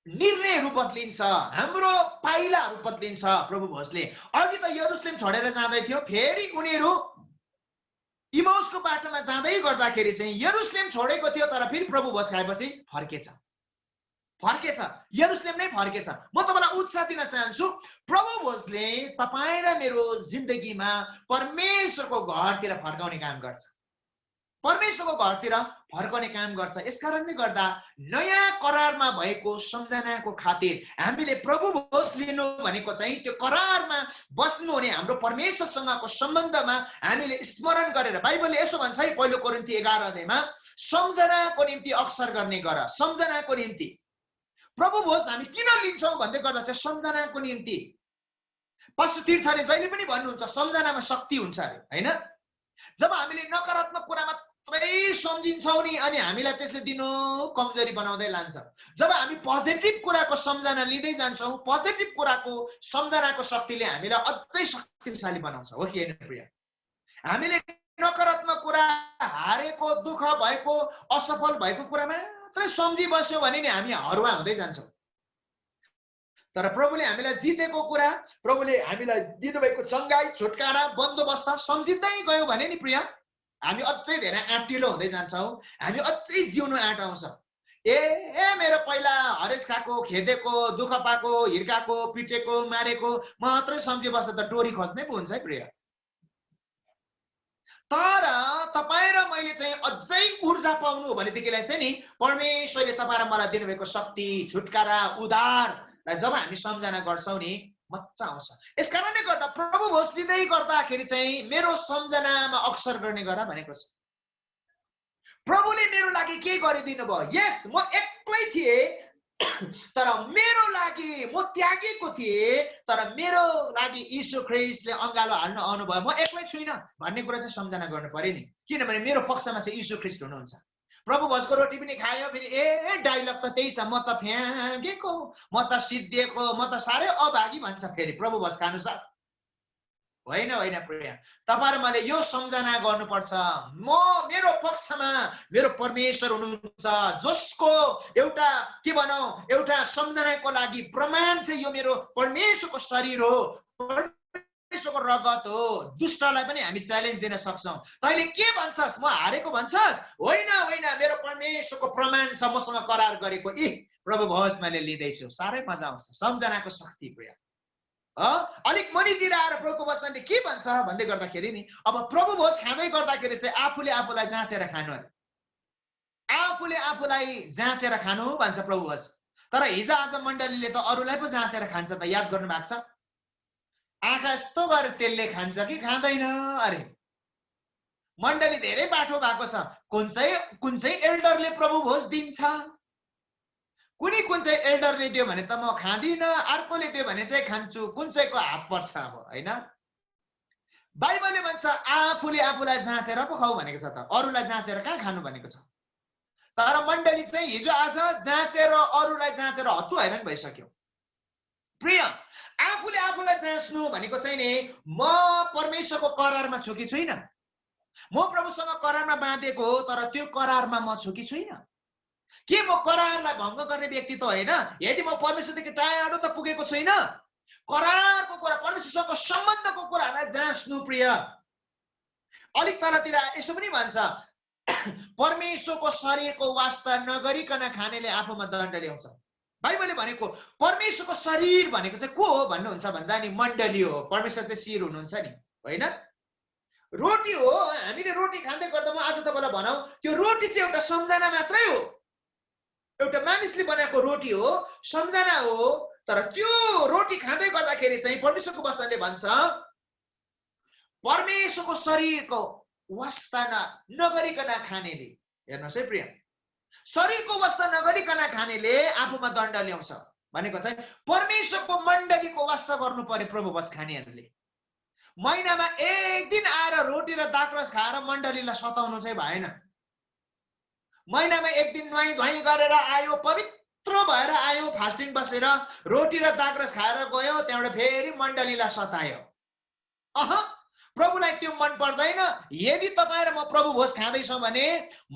निर्णय रूपत लिन्छ, हाम्रो पाइला रूपत लिन्छ प्रभु भोजले। अघि त यरुशलेम छोडेर जाँदै थियो, फेरि उनीहरू इमाउसको बाटोमा जाँदै गर्दाखेरि चाहिँ यरुशलेम छोडेको थियो, तर फेरि प्रभु भोज खाएपछि फर्केछ। यरुशलेम नै फर्केछ। म तपाईलाई उत्साह दिन चाहन्छु, प्रभु भोजले तपाईँ र मेरो जिन्दगीमा परमेश्वरको घरतिर फर्काउने काम गर्छ, परमेश्वरको घरतिर फर्काउने काम गर्छ। यसकारणले गर्दा नयाँ करारमा भएको सम्झनाको खातिर हामीले प्रभु भोज लिनु भनेको चाहिँ त्यो करारमा बस्नु हुने हाम्रो परमेश्वरसँगको सम्बन्धमा हामीले स्मरण गरेर, बाइबलले यसो भन्छ है पहिलो कोरिन्थी 11 अध्यायमा, सम्झनाको निम्ति अक्सर गर्ने गर। सम्झनाको निम्ति प्रभु भोज हामी किन लिन्छौँ भन्दै गर्दा चाहिँ सम्झनाको निम्ति। पास्टर तीर्थले जहिले पनि भन्नुहुन्छ सम्झनामा शक्ति हुन्छ अरे, हैन? जब हामीले नकारात्मक कुरामा सम्झिन्छौँ नि, अनि हामीलाई त्यसले दिनो कमजोरी बनाउँदै लान्छ। जब हामी पोजिटिभ कुराको सम्झना लिँदै जान्छौँ, पोजिटिभ कुराको सम्झनाको शक्तिले हामीलाई अझै शक्तिशाली बनाउँछ, हो कि हैन प्रिय? हामीले नकारात्मक कुरा, हारेको, दुःख भएको, असफल भएको कुरा मात्रै सम्झि बस्यौँ भने नि हामी हरुवा हुँदै जान्छौँ। तर प्रभुले हामीलाई जितेको कुरा, प्रभुले हामीलाई दिनुभएको चङ्गाई, छुटकारा, बन्दोबस्त सम्झिँदै गयौँ भने नि प्रिय, हामी अझै धेरै आँटिलो हुँदै जान्छौँ, हामी अझै जिउनु आँट आउँछ। मेरो पहिला हरेस खाएको, खेदेको, दुःख पाएको, हिर्काएको, पिटेको, मारेको मात्रै सम्झि बस्दा त डोरी खोज्नै पो हुन्छ है प्रिय। तर तपाईँ र मैले चाहिँ अझै ऊर्जा पाउनु भनेदेखिलाई चाहिँ नि परमेश्वरले तपाईँ र मलाई दिनुभएको शक्ति, छुटकारा, उद्धार जब हामी सम्झना गर्छौँ नि मजा आउँछ। यसकारणले गर्दा प्रभु भोज लिँदै गर्दाखेरि चाहिँ मेरो सम्झनामा अक्सर गर्ने गर भनेको छ। प्रभुले मेरो लागि के गरिदिनु भयो? यस, म एक्लै थिएँ, तर मेरो लागि म त्यागेको थिएँ, तर मेरो लागि यीशु ख्रीष्टले अङ्गालो हाल्न आउनुभयो, म एक्लै छुइनँ भन्ने कुरा चाहिँ सम्झना गर्नु पर्यो नि। किनभने मेरो पक्षमा चाहिँ यीशु ख्रीष्ट हुनुहुन्छ। प्रभु भोजको रोटी पनि खायो, फेरि डाइलग त त्यही छ, म त फ्याँकेको, म त सिद्धिएको, म त साह्रै अभागी भन्छ फेरि प्रभु भोज खानु छ। होइन होइन प्रिय, तपाईँ र मैले यो सम्झना गर्नुपर्छ, मेरो पक्षमा मेरो परमेश्वर हुनुहुन्छ, जसको एउटा के भनौँ, एउटा सम्झनाको लागि प्रमाण चाहिँ यो मेरो परमेश्वरको शरीर हो, परमेश्वरको रगत हो। दुष्टलाई पनि हामी च्यालेन्ज दिन सक्छौँ। तैँले के भन्छस्? म हारेको भन्छस्? होइन होइन, मेरो परमेश्वरको प्रमाण छ मसँग करार गरेको। प्रभु भोज मैले लिँदैछु, साह्रै मजा आउँछ, सम्झनाको शक्ति प्रिय। अलिक मनितिर आएर प्रभुको वचनले के भन्छ भन्दै गर्दाखेरि नि, अब प्रभु भोज खाँदै गर्दाखेरि चाहिँ आफूले आफूलाई जाँचेर खानु, आफूले आफूलाई जाँचेर खानु भन्छ प्रभु भोज। तर हिजो आज मण्डलीले त अरूलाई पो जाँचेर खान्छ त, याद गर्नु भएको छ? आँखा यस्तो गरेर तेलले खान्छ कि खाँदैन अरे। मण्डली धेरै बाठो भएको छ। कुन चाहिँ एल्डरले प्रभु भोज दिन्छ, कुन चाहिँ एल्डरले दियो भने त म खाँदिनँ, अर्कोले दियो भने चाहिँ खान्छु, कुन चाहिँको हात पर्छ अब, होइन? बाइबलले भन्छ आफूले आफूलाई जाँचेर पो खाऊ भनेको छ त, अरूलाई जाँचेर कहाँ खानु भनेको छ। तर मण्डली चाहिँ हिजो आज जाँचेर, अरूलाई जाँचेर हत्तु हैरान भइसक्यो। प्रिय, आफूले आफूलाई जाँच्नु भनेको चाहिँ नि, म परमेश्वरको करारमा छु कि छुइनँ, म प्रभुसँग करारमा बाँधेको हो, तर त्यो करारमा म छु कि छुइनँ। के म करारलाई भङ्ग गर्ने व्यक्ति त होइन? यदि म परमेश्वरदेखि टाढो त पुगेको छुइनँ, करारको कुरा, परमेश्वरसँगको सम्बन्धको कुरालाई जाँच्नु प्रिय। अलिक तलतिर यसो पनि भन्छ, परमेश्वरको शरीरको वास्ता नगरिकन खानेले आफूमा दण्ड ल्याउँछ। बाइबलले भनेको परमेश्वरको शरीर भनेको चाहिँ को हो भन्नुहुन्छ भन्दा नि मण्डली हो, परमेश्वर चाहिँ शिर हुनुहुन्छ नि, होइन? रोटी हो, हामीले रोटी खाँदै गर्दा म आज तपाईँलाई भनौँ, त्यो रोटी चाहिँ एउटा सम्झना मात्रै हो, एउटा मानिसले बनाएको रोटी हो, सम्झना हो। तर त्यो रोटी खाँदै गर्दाखेरि चाहिँ परमेश्वरको वचनले भन्छ परमेश्वरको शरीरको वास्ता नगरिकन खानेले, हेर्नुहोस् है प्रिय, शरीरको वास्ता नगरिकन खानेले आफूमा दण्ड ल्याउँछ भनेको चाहिँ परमेश्वरको मण्डलीको वास्ता गर्नु पर्यो। प्रभु भोज खानेहरूले महिनामा एक दिन आएर रोटी र दाखरस खाएर मण्डलीलाई सताउनु चाहिँ भएन। महिनामा एक दिन नुहाई धुवाई गरेर आयो, पवित्र भएर आयो, फास्टिङ बसेर रोटी र दाखरस खाएर गयो, त्यहाँबाट फेरि मण्डलीलाई सतायो। प्रभुलाई त्यो मन पर्दैन। यदि तपाईँ र म प्रभु भोज खाँदैछौँ भने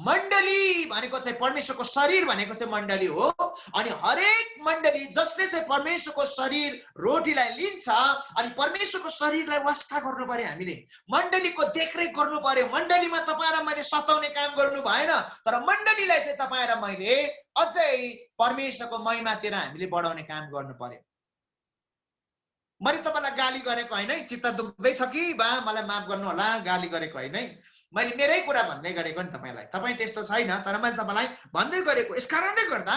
मण्डली भनेको चाहिँ परमेश्वरको शरीर भनेको चाहिँ मण्डली हो। अनि हरेक मण्डली जसले चाहिँ परमेश्वरको शरीर रोटीलाई लिन्छ अनि परमेश्वरको शरीरलाई वास्ता गर्नु पर्यो। हामीले मण्डलीको देखरेख गर्नु पर्यो। मण्डलीमा तपाईँ र मैले सताउने काम गर्नु भएन, तर मण्डलीलाई चाहिँ तपाईँ र मैले अझै परमेश्वरको महिमातिर हामीले बढाउने काम गर्नु पर्यो। मैले तपाईँलाई गाली गरेको होइन है, चित्त दुख्दैछ कि बा मलाई माफ गर्नु होला, गाली गरेको होइन है, मैले मेरै कुरा भन्दै गरेको नि तपाईँलाई। तपाईँ त्यस्तो छैन, तर मैले तपाईँलाई भन्दै गरेको। यस कारणले गर्दा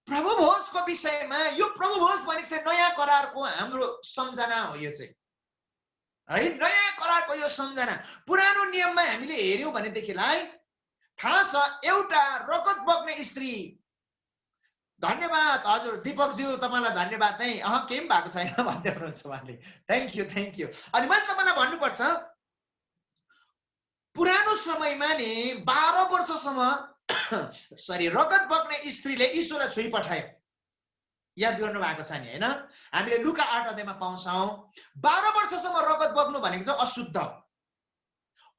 प्रभु भोजको विषयमा यो प्रभु भोज भनेको चाहिँ नयाँ करारको हाम्रो सम्झना हो। यो चाहिँ है नयाँ करारको यो सम्झना। पुरानो नियममा हामीले हेर्यौँ भनेदेखिलाई थाहा छ एउटा रगत बग्ने स्त्री, धन्यवाद हजुर दीपकज्यू, तपाईँलाई धन्यवाद नै, केही पनि भएको छैन भन्दै हुनुहुन्छ उहाँले। Thank you. अनि मैले तपाईँलाई भन्नुपर्छ पुरानो समयमा नि 12 वर्षसम्म रगत बग्ने स्त्रीले ईश्वरलाई छोई पठायो। याद गर्नु भएको छ नि होइन? हामीले लुका 8 अध्यायमा पाउँछौँ 12 वर्षसम्म रगत बग्नु भनेको चाहिँ अशुद्ध।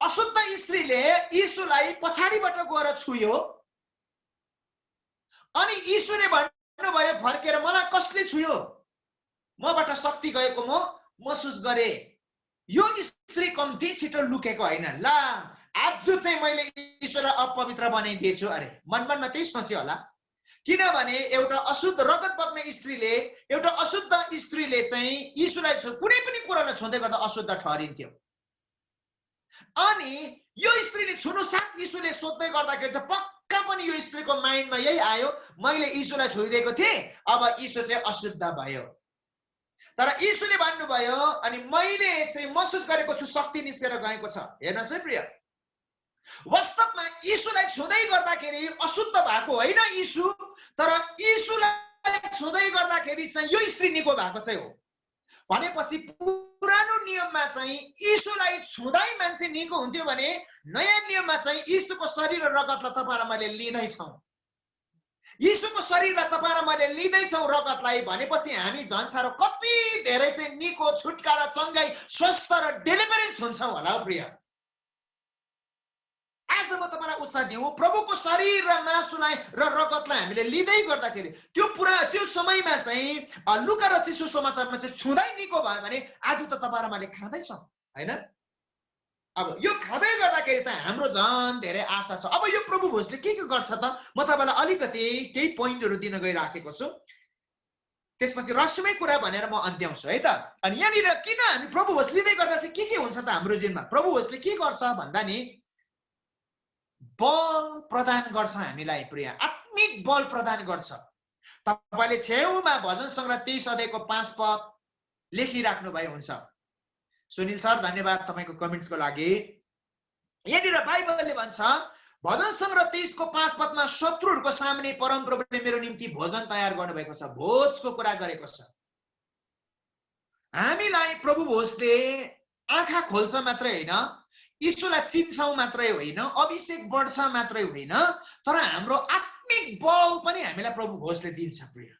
अशुद्ध स्त्रीले यीशुलाई पछाडिबाट गएर छुयो अनि यीशुले भन्नुभयो फर्केर मलाई कसले छुयो, मबाट शक्ति गएको म महसुस गरे। यो स्त्री कम्ती छिटो लुकेको होइन, ला आज चाहिँ मैले ईश्वरलाई अपवित्र बनाइदिएछु। अरे मनमनमा त्यही सोच्यो होला, किनभने एउटा अशुद्ध रगत बग्ने स्त्रीले एउटा अशुद्ध स्त्रीले चाहिँ यीशुलाई कुनै पनि कुरालाई छुँदै गर्दा अशुद्ध ठहरिन्थ्यो। अनि यो स्त्रीले छुनु साथ यीशुले सोध्दै गर्दाखेरि चाहिँ पक्का पनि यो स्त्रीको माइन्डमा यही आयो, मैले यीशुलाई छोइदिएको थिएँ, अब यीशु चाहिँ अशुद्ध भयो। तर यीशुले भन्नुभयो अनि मैले चाहिँ महसुस गरेको छु शक्ति निस्केर गएको छ। हेर्नुहोस् है प्रिय, वास्तवमा यीशुलाई छुँदै गर्दाखेरि अशुद्ध भएको होइन यीशु, तर यीशुलाई छुँदै गर्दाखेरि चाहिँ यो स्त्री निको भएको चाहिँ हो। भनेपछि पुरानो नियममा चाहिँ यीशुलाई छुँदै मान्छे निको हुन्थ्यो भने नयाँ नियममा चाहिँ यीशुको शरीर र रगतलाई तपाईँ र मैले लिँदैछौँ। यीशुको शरीरलाई तपाईँ र मैले लिँदैछौँ रगतलाई भनेपछि हामी झन् साह्रो कति धेरै चाहिँ निको छुटकारा चङ्गाई स्वस्थ र डेलिभरेन्स हुन्छौँ होला हो प्रिय। आज म तपाईँलाई उत्साह दिउँ, प्रभुको शरीर र मासुलाई र रगतलाई हामीले लिँदै गर्दाखेरि त्यो समयमा चाहिँ लुका र चिसो समाचारमा चाहिँ छुँदै निको भयो भने आज त तपाईँ र मैले खाँदैछौँ होइन? अब यो खाँदै गर्दाखेरि त हाम्रो झन् धेरै आशा छ। अब यो प्रभु भोजले के गर्छ त म तपाईँलाई अलिकति केही पोइन्टहरू दिन गइराखेको छु, त्यसपछि रहस्यमय कुरा भनेर म अन्त्याउँछु है त। अनि यहाँनिर किन हामी प्रभु भोज लिँदै गर्दा चाहिँ के हुन्छ त हाम्रो जीवनमा? प्रभु भोजले के गर्छ भन्दा नि बल प्रदान गर्छ हामीलाई प्रिय, आत्मिक बल प्रदान गर्छ। तपाईँले छेउमा भजन सङ्ग्रह 30 अध्यायको 5 पद लेखिराख्नु भए हुन्छ। सुनिल सर धन्यवाद तपाईँको कमेन्ट्सको लागि। यहाँनिर बाइबलले भन्छ भजन सङ्ग्रह 30 को 5 पदमा शत्रुहरूको सामने परमप्रभुले मेरो निम्ति भोजन तयार गर्नुभएको छ, भोजको कुरा गरेको छ। हामीलाई प्रभु भोजले आँखा खोल्छ मात्रै होइन, यीशुलाई चिन्छौँ मात्रै होइन, अभिषेक बढ्छ मात्रै होइन, तर हाम्रो आत्मिक बल पनि हामीलाई प्रभु भोजले दिन्छ प्रिय।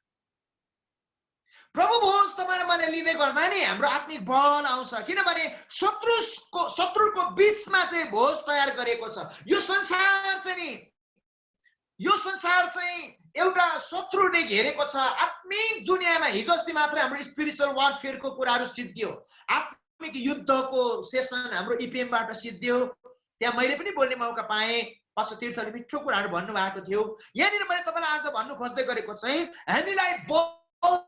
प्रभु भोज तपाईँ मैले लिँदै गर्दा नि हाम्रो आत्मिक बल आउँछ, किनभने शत्रुको बीचमा चाहिँ भोज तयार गरेको छ। यो संसार चाहिँ एउटा शत्रुले घेरेको छ। आत्मिक दुनियाँमा हिजो अस्ति मात्रै हाम्रो स्पिरिचुअल वारफेयरको कुराहरू सिद्धियो, आत्मिक युद्धको सेसन हाम्रो इपिएमबाट सिद्धियो। त्यहाँ मैले पनि बोल्ने मौका पाएँ, पास्टर तीर्थले मिठो कुराहरू भन्नुभएको थियो। यहाँनिर मैले तपाईँलाई आज भन्नु खोज्दै गरेको चाहिँ हामीलाई बल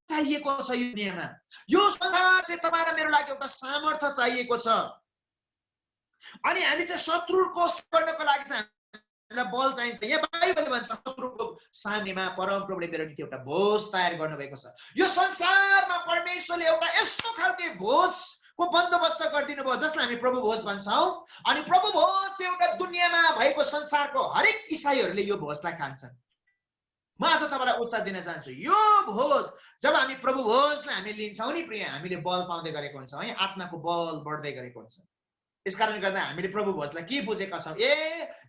चाहिएको छ यो दुनियाँमा। यो संसार चाहिँ तपाईँ र मेरो लागि एउटा सामर्थ्य चाहिएको छ। अनि हामी चाहिँ शत्रुको गर्नको लागि चाहिँ हामीलाई बल चाहिन्छ। यहाँ बाइबलले भन्छ शत्रुको सामनेमा परमप्रभुले मेरो निम्ति एउटा भोज तयार गर्नुभएको छ। यो संसारमा परमेश्वरले एउटा यस्तो खालको भोजको बन्दोबस्त गरिदिनु भयो जसलाई हामी प्रभु भोज भन्छौँ। अनि प्रभु भोज चाहिँ एउटा दुनियाँमा भएको संसारको हरेक इसाईहरूले यो भोजलाई खान्छन्। म आज तपाईँलाई उत्साह दिन चाहन्छु, यो भोज जब हामी प्रभु भोजलाई हामी लिन्छौँ नि प्रिय, हामीले बल पाउँदै गरेको हुन्छौँ है, आत्माको बल बढ्दै गरेको हुन्छ। यसकारणले गर्दा हामीले प्रभु भोजलाई के बुझेका छौँ,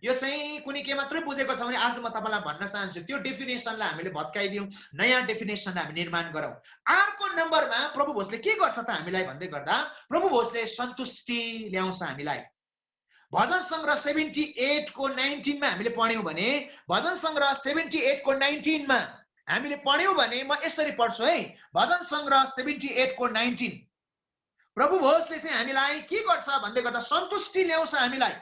यो चाहिँ कुनै के मात्रै बुझेको छ भने आज म तपाईँलाई भन्न चाहन्छु त्यो डेफिनेसनलाई हामीले भत्काइदिउँ, नयाँ डेफिनेसन हामी निर्माण गरौँ। अर्को नम्बरमा प्रभु भोजले के गर्छ त हामीलाई भन्दै गर्दा प्रभु भोजले सन्तुष्टि ल्याउँछ हामीलाई। भजन सङ्ग्रह 78 को 19 मा हामीले पढ्यौँ भने, भजन सङ्ग्रह 78 को 19 मा हामीले पढ्यौँ भने म यसरी पढ्छु है। भजन सङ्ग्रह 78 को 19 प्रभु भोजले चाहिँ हामीलाई के गर्छ भन्दै गर्दा सन्तुष्टि ल्याउँछ हामीलाई।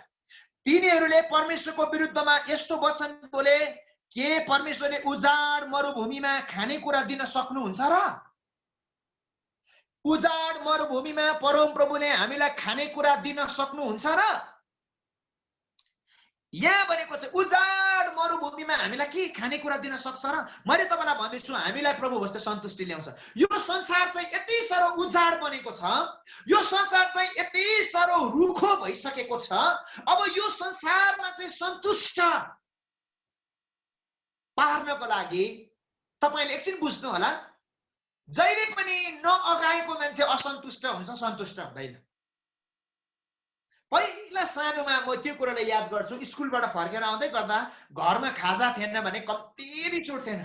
तिनीहरूले परमेश्वरको विरुद्धमा यस्तो वचन बोले, के परमेश्वरले उजाड मरुभूमिमा खानेकुरा दिन सक्नुहुन्छ र? उजाड मरुभूमिमा परम प्रभुले हामीलाई खानेकुरा दिन सक्नुहुन्छ र? यहाँ भनेको चाहिँ उजाड मरुभूमिमा हामीलाई के खानेकुरा दिन सक्छ र? मैले तपाईँलाई भन्दैछु हामीलाई प्रभु भोजले सन्तुष्टि ल्याउँछ। यो संसार चाहिँ यति साह्रो उजाड बनेको छ, यो संसार चाहिँ यति साह्रो रुखो भइसकेको छ। अब यो संसारमा चाहिँ सन्तुष्ट पार्नको लागि तपाईँले एकछिन बुझ्नु होला, जहिले पनि नअगाएको मान्छे असन्तुष्ट हुन्छ, सन्तुष्ट हुँदैन। पहिला सानोमा म त्यो कुरालाई याद गर्छु, स्कुलबाट फर्केर आउँदै गर्दा घरमा खाजा थिएन भने कम्ती रिस उठ्थेन,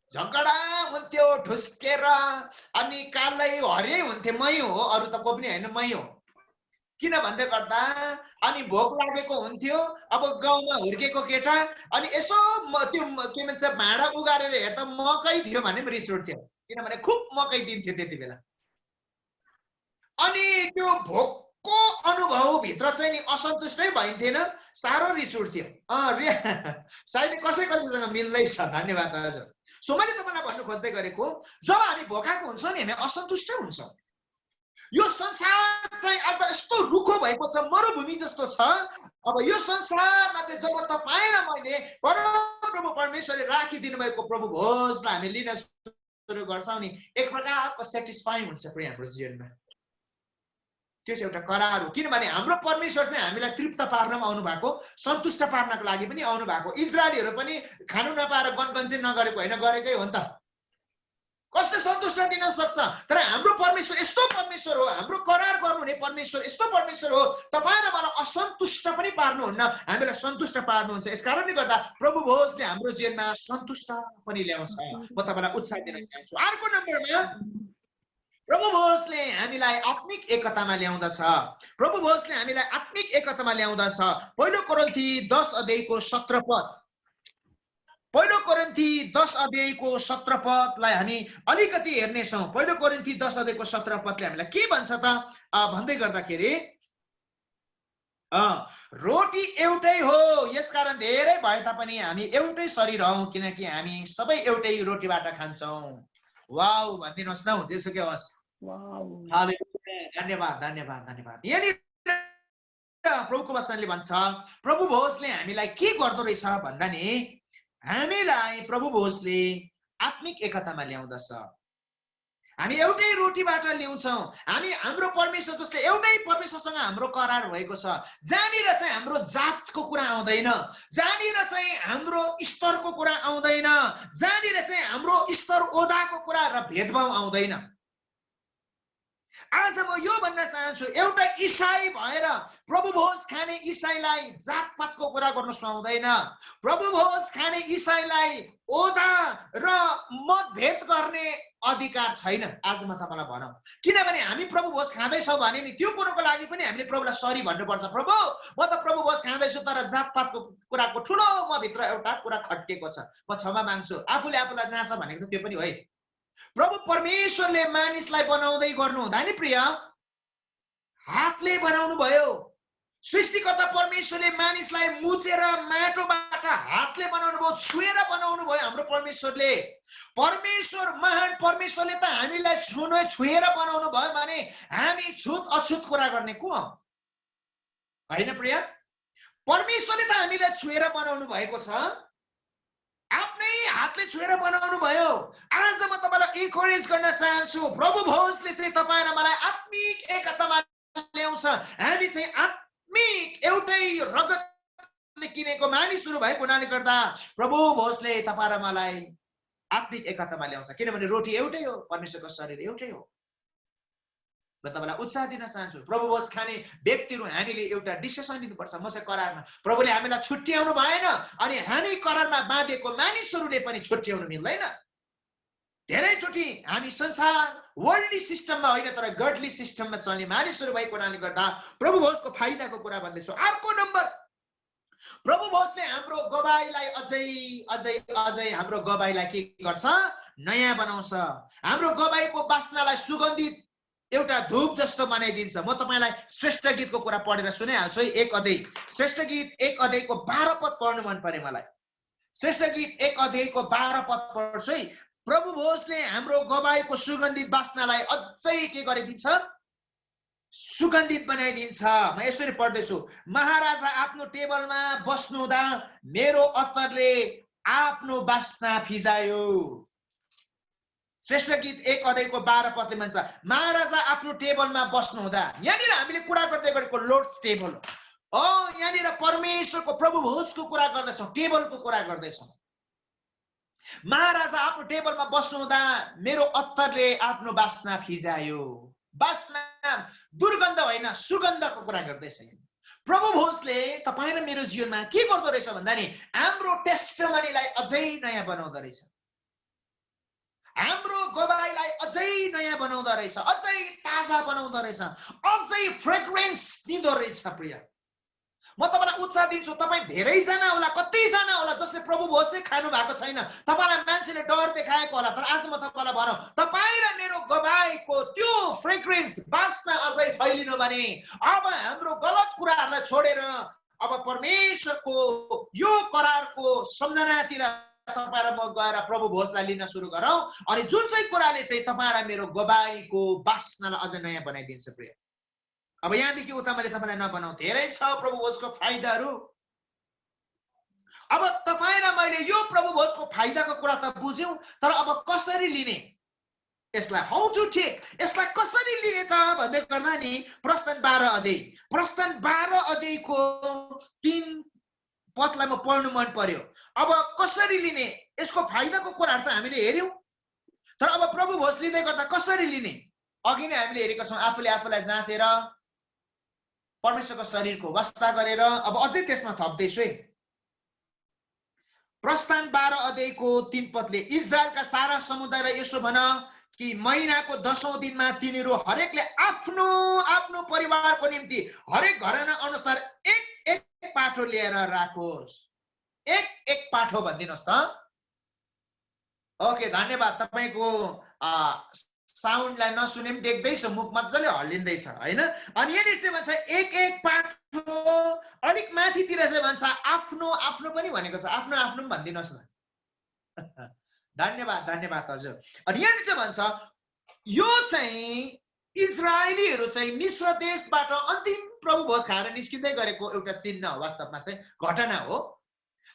झगडा हुन्थ्यो ठुस्केर, अनि कालै हरियै हुन्थे, मै हो, अरू त को पनि होइन, मै हो। किन भन्दै गर्दा अनि भोक लागेको हुन्थ्यो, अब गाउँमा हुर्केको केटा, अनि यसो त्यो के भन्छ भाँडा उगारेर हेर्दा मकै थियो भने पनि रिस उठ्थ्यो, किनभने खुब मकै दिन्थ्यो त्यति बेला। अनि त्यो भोकको अनुभव भित्र चाहिँ नि असन्तुष्टै भइन्थेन, साह्रो रिस उठ्थ्यो। सायद कसै कसैसँग मिल्दैछ, धन्यवाद हजुर। सो मैले तपाईँलाई भन्नु खोज्दै गरेको, जब हामी भोकाएको हुन्छौँ नि हामी असन्तुष्ट हुन्छौँ। यो संसार चाहिँ अब यस्तो रुखो भएको छ, मरुभूमि जस्तो छ। अब यो संसारमा चाहिँ जब तपाईँ र मैले परमप्रभु परमेश्वरले राखिदिनु भएको प्रभु भोजलाई हामी लिन सुरु गर्छौँ नि, एक प्रकारको सेटिस्फाई हुन्छ हाम्रो जीवनमा। त्यो चाहिँ एउटा करार हो, किनभने हाम्रो परमेश्वर चाहिँ हामीलाई तृप्त पार्नमा आउनु भएको, सन्तुष्ट पार्नको लागि पनि आउनु भएको। इजरायलीहरू पनि खानु नपाएर गनगन चाहिँ नगरेको होइन, गरेकै हो नि त। कसले सन्तुष्ट दिन सक्छ? तर हाम्रो परमेश्वर यस्तो परमेश्वर हो, हाम्रो करार गर्नुहुने परमेश्वर यस्तो परमेश्वर हो, तपाईँ र मलाई असन्तुष्ट पनि पार्नुहुन्न, हामीलाई सन्तुष्ट पार्नुहुन्छ। यस कारणले गर्दा प्रभु भोजले हाम्रो जीवनमा सन्तुष्ट पनि ल्याउँछ। म तपाईँलाई उत्साह दिन चाहन्छु। अर्को नम्बरमा प्रभु भोजले हामीलाई आत्मिक एकतामा ल्याउँदछ। प्रभु भोजले हामीलाई आत्मिक एकतामा ल्याउँदछ। पहिलो कोरिन्थी 10 अध्यायको 17 पद, पहिलो कोरिन्थी 10 अध्यायको 17 पदलाई हामी अलिकति हेर्नेछौँ। पहिलो कोरिन्थी 10 अध्यायको 17 पदले हामीलाई के भन्छ त भन्दै गर्दाखेरि, रोटी एउटै हो, यसकारण धेरै भए तापनि हामी एउटै शरीर हौं, किनकि हामी सबै एउटै रोटीबाट खान्छौँ। वाउ भनिदिनुहोस् न, जेसुकै होस्। धन्यवाद धन्यवाद धन्यवाद। यहाँनिर प्रभुको वचनले भन्छ, प्रभु भोजले हामीलाई के गर्दो रहेछ भन्दा नि, हामीलाई प्रभु भोजले आत्मिक एकतामा ल्याउँदछ। हामी एउटै रोटीबाट ल्याउँछौँ। हामी हाम्रो परमेश्वर जसले एउटै परमेश्वरसँग हाम्रो करार भएको छ, जहाँनिर चाहिँ हाम्रो जातको कुरा आउँदैन, जहाँनिर चाहिँ हाम्रो स्तरको कुरा आउँदैन, जहाँनिर चाहिँ हाम्रो स्तर ओदाको कुरा र भेदभाव आउँदैन। आज म यो भन्न चाहन्छु, एउटा इसाई भएर प्रभु भोज खाने इसाईलाई जातपातको कुरा गर्न सुहाउँदैन। प्रभु भोज खाने इसाईलाई ओदा र मतभेद गर्ने अधिकार छैन। आज म तपाईलाई भनौँ, किनभने हामी प्रभु भोज खाँदैछौँ भने नि त्यो कुरोको लागि पनि हामीले प्रभुलाई सरी भन्नुपर्छ। प्रभु म त प्रभु भोज खाँदैछु, तर जातपातको कुराको ठुलो म भित्र एउटा कुरा खट्टिएको छ, म क्षमा माग्छु। आफूले आफूलाई जान्छ भनेको त्यो पनि हो है। प्रभु परमेश्वरले मानिसलाई बनाउँदै गर्नु हुँदा नि प्रिय, हातले बनाउनु भयो। सृष्टिकर्ता परमेश्वरले मानिसलाई मुछेर माटोबाट हातले बनाउनु भयो, छुएर बनाउनु भयो। हाम्रो परमेश्वरले, परमेश्वर महान परमेश्वरले त हामीलाई छुएर बनाउनु भयो भने हामी छुत अछुत कुरा गर्ने को होइन प्रिय? परमेश्वरले त हामीलाई छुएर बनाउनु भएको छ, आफ्नै हातले छुएर बनाउनु भयो। आज म तपाईलाई इन्करेज गर्न चाहन्छु, प्रभु भोजले चाहिँ तपाईँ र मलाई आत्मिक एकतामा ल्याउँछ। हामी चाहिँ आत्मिक एउटै रगतले किनेको मानिसहरू भएको हुनाले गर्दा प्रभु भोजले तपाईँ र मलाई आत्मिक एकतामा ल्याउँछ, किनभने रोटी एउटै हो, परमेश्वरको शरीर एउटै हो। म तपाईँलाई उत्साह दिन चाहन्छु। प्रभु भोज खाने व्यक्तिहरू हामीले एउटा डिसिसन लिनुपर्छ। म चाहिँ करारमा, प्रभुले हामीलाई छुट्याउनु भएन अनि हामी करारमा बाँधेको मानिसहरूले पनि छुट्याउनु मिल्दैन। धेरैचोटि हामी संसार वर्ल्डली सिस्टममा होइन तर गडली सिस्टममा चल्ने मानिसहरू भएको हुनाले गर्दा प्रभु भोजको फाइदाको कुरा भन्दैछु। अर्को नम्बर, प्रभु भोजले हाम्रो गवाईलाई अझै अझै अझै हाम्रो गवाईलाई के गर्छ? नयाँ बनाउँछ। हाम्रो गवाईको वासनालाई सुगन्धित एउटा धूप जस्तो बनाइदिन्छ। म तपाईँलाई श्रेष्ठ गीतको कुरा पढेर सुनाइहाल्छु है। 1 अध्याय, श्रेष्ठ गीत 1 अध्यायको 12 पद पढ्नु मन पर्यो मलाई। श्रेष्ठ गीत 1 अध्यायको 12 पद पढ्छु है। प्रभु भोजले हाम्रो गवाईको सुगन्धित वासनालाई अझै के गरिदिन्छ? सुगन्धित बनाइदिन्छ। म यसरी पढ्दैछु। महाराजा आफ्नो टेबलमा बस्नुहुँदा मेरो अत्तरले आफ्नो वासना फिजायो। श्रेष्ठ गीत 1 अध्यायको 12 पदले भन्छ महाराजा आफ्नो टेबलमा बस्नुहुँदा। यहाँनिर हामीले कुरा गर्दै गरेको लोर्ड्स टेबल हो। यहाँनिर परमेश्वरको प्रभु भोजको कुरा गर्दैछौँ, टेबलको कुरा गर्दैछौँ। महाराजा आफ्नो टेबलमा बस्नुहुँदा मेरो अत्तरले आफ्नो वासना फिजायो। वासना दुर्गन्ध होइन, सुगन्धको कुरा गर्दैछ। प्रभु भोजले तपाईँ र मेरो जीवनमा के गर्दो रहेछ भन्दा नि हाम्रो टेस्टमनीलाई अझै नयाँ बनाउँदो रहेछ। हाम्रो गवाईलाई अझै नयाँ बनाउँदो रहेछ, अझै ताजा बनाउँदो रहेछ, अझै फ्रेग्रेन्स दिँदो रहेछ। प्रिय, म तपाईँलाई उत्साह दिन्छु। तपाईँ धेरैजना होला, कतिजना होला जसले प्रभु भोज चाहिँ खानु भएको छैन। तपाईँलाई मान्छेले डर देखाएको होला, तर आज म तपाईँलाई भनौँ, तपाईँ र मेरो गवाईको त्यो फ्रेग्रेन्स वासना अझै फैलिनु भने अब हाम्रो गलत कुराहरूलाई छोडेर अब परमेश्वरको यो करारको सम्झनातिर तपाईँ र म गएर प्रभु भोजलाई लिन सुरु गरौँ। अनि जुन चाहिँ कुराले चाहिँ तपाईँ र मेरो गवाईको वासनालाई अझ नयाँ बनाइदिन्छ। प्रिय, अब यहाँदेखि उता मैले तपाईँलाई नबनाऊ, धेरै छ प्रभु भोजको फाइदाहरू। अब तपाईँ र मैले यो प्रभु भोजको फाइदाको कुरा त बुझ्यौँ, तर अब कसरी लिने यसलाई? हाउ टु टेक, यसलाई कसरी लिने त भन्दै गर्दा नि प्रस्थान 12 अध्यायको 3 पदलाई म पढ्नु मन पर्यो। अब कसरी लिने, यसको फाइदाको कुराहरू त हामीले हेर्यौँ, तर अब प्रभु भोज लिँदै गर्दा कसरी लिने अघि नै हामीले हेरेका छौँ। आफूले आफूलाई जाँचेर परमेश्वरको शरीरको वास्ता गरेर अब अझै त्यसमा थप्दैछु है। प्रस्थान 12 अध्यायको 3 पदले इजरायलका सारा समुदायलाई यसो भन कि महिनाको 10औं दिनमा तिनीहरू हरेकले आफ्नो आफ्नो परिवारको निम्ति हरेक घराना अनुसार एक एक पाठो लिएर राखोस्। एक एक पाठो भनिदिनुहोस् त। ओके, धन्यवाद। तपाईँको साउन्डलाई नसुने पनि देख्दैछ, मुख मजाले हल्लिँदैछ होइन। अनि यहाँनिर चाहिँ भन्छ एक एक पाठो, अलिक माथितिर चाहिँ भन्छ आफ्नो आफ्नो पनि भनेको छ, आफ्नो आफ्नो पनि भनिदिनुहोस् न। धन्यवाद धन्यवाद हजुर। अनि यहाँनिर चाहिँ भन्छ यो चाहिँ इजरायलीहरू चाहिँ मिश्र देशबाट अन्तिम प्रभु भोज खाएर निस्किँदै गरेको एउटा चिन्ह हो, वास्तवमा चाहिँ घटना हो।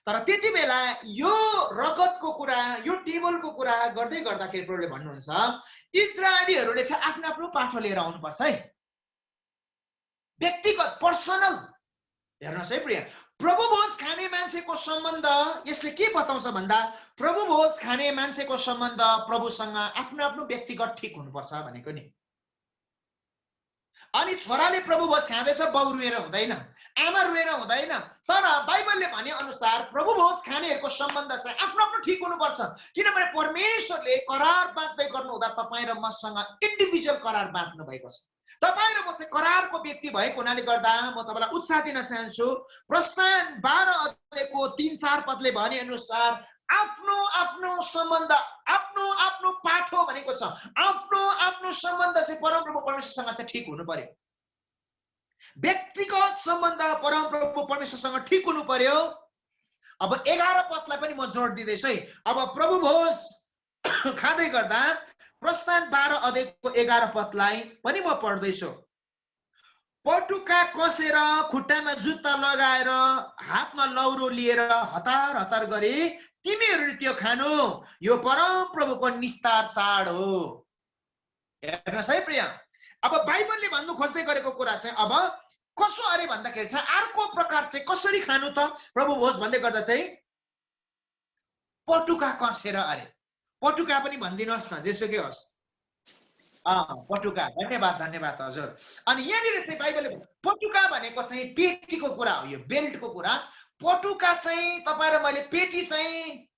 तर त्यति बेला यो रगतको कुरा, यो टेबलको कुरा गर्दै गर्दाखेरि प्रभुले भन्नुहुन्छ इजरायलीहरूले चाहिँ आफ्नो आफ्नो पाठो लिएर आउनुपर्छ है, व्यक्तिगत पर्सनल। हेर्नुहोस् है प्रिय, प्रभु भोज खाने मान्छेको सम्बन्ध यसले के बताउँछ भन्दा प्रभु भोज खाने मान्छेको सम्बन्ध प्रभुसँग आफ्नो आफ्नो व्यक्तिगत ठिक हुनुपर्छ भनेको नि। अनि छोराले प्रभु भोज खाँदैछ, बाउ रुएर हुँदैन, आमा रुएर हुँदैन, तर बाइबलले भने अनुसार प्रभु भोज खानेहरूको सम्बन्ध चाहिँ आफ्नो आफ्नो ठिक हुनुपर्छ। किनभने परमेश्वरले करार बाँध्दै गर्नुहुँदा तपाईँ र मसँग इन्डिभिजुअल करार बाँध्नु भएको छ। तपाईँ र म चाहिँ करारको व्यक्ति भएको हुनाले गर्दा म तपाईँलाई उत्साह दिन चाहन्छु। प्रस्थान 12 अध्यायको 3-4 पदले भने अनुसार आफ्नो आफ्नो सम्बन्ध, आफ्नो आफ्नो पाठो भनेको छ। आफ्नो आफ्नो सम्बन्ध चाहिँ परमप्रभु परमेश्वरसँग चाहिँ ठिक हुनु पर्यो। व्यक्तिगत सम्बन्ध परमप्रभु परमेश्वरसँग ठिक हुनु पर्यो। अब 11 पदलाई पनि म जोड दिँदैछु है। अब प्रभु भोज खाँदै गर्दा प्रस्थान 12 अध्यायको 11 पदलाई पनि म पढ्दैछु। पटुका कसेर खुट्टामा जुत्ता लगाएर हातमा लौरो लिएर हतार हतार गरे तिमीहरूले त्यो खानु, यो परम प्रभुको निस्तार चाड हो। हेर्नुहोस् है प्रिय, अब बाइबलले भन्नु खोज्दै गरेको कुरा चाहिँ अब कसो अरे भन्दाखेरि चाहिँ अर्को प्रकार चाहिँ कसरी खानु त प्रभु भोज भन्दै गर्दा चाहिँ पटुका कसेर अरे। पटुका पनि भनिदिनुहोस् न, जेसुकै होस्। पटुका, धन्यवाद धन्यवाद हजुर। अनि यहाँनिर चाहिँ बाइबलले पटुका भनेको चाहिँ पेटीको कुरा हो, यो बेल्टको कुरा। पटुका चाहिँ तपाईँ र मैले पेटी चाहिँ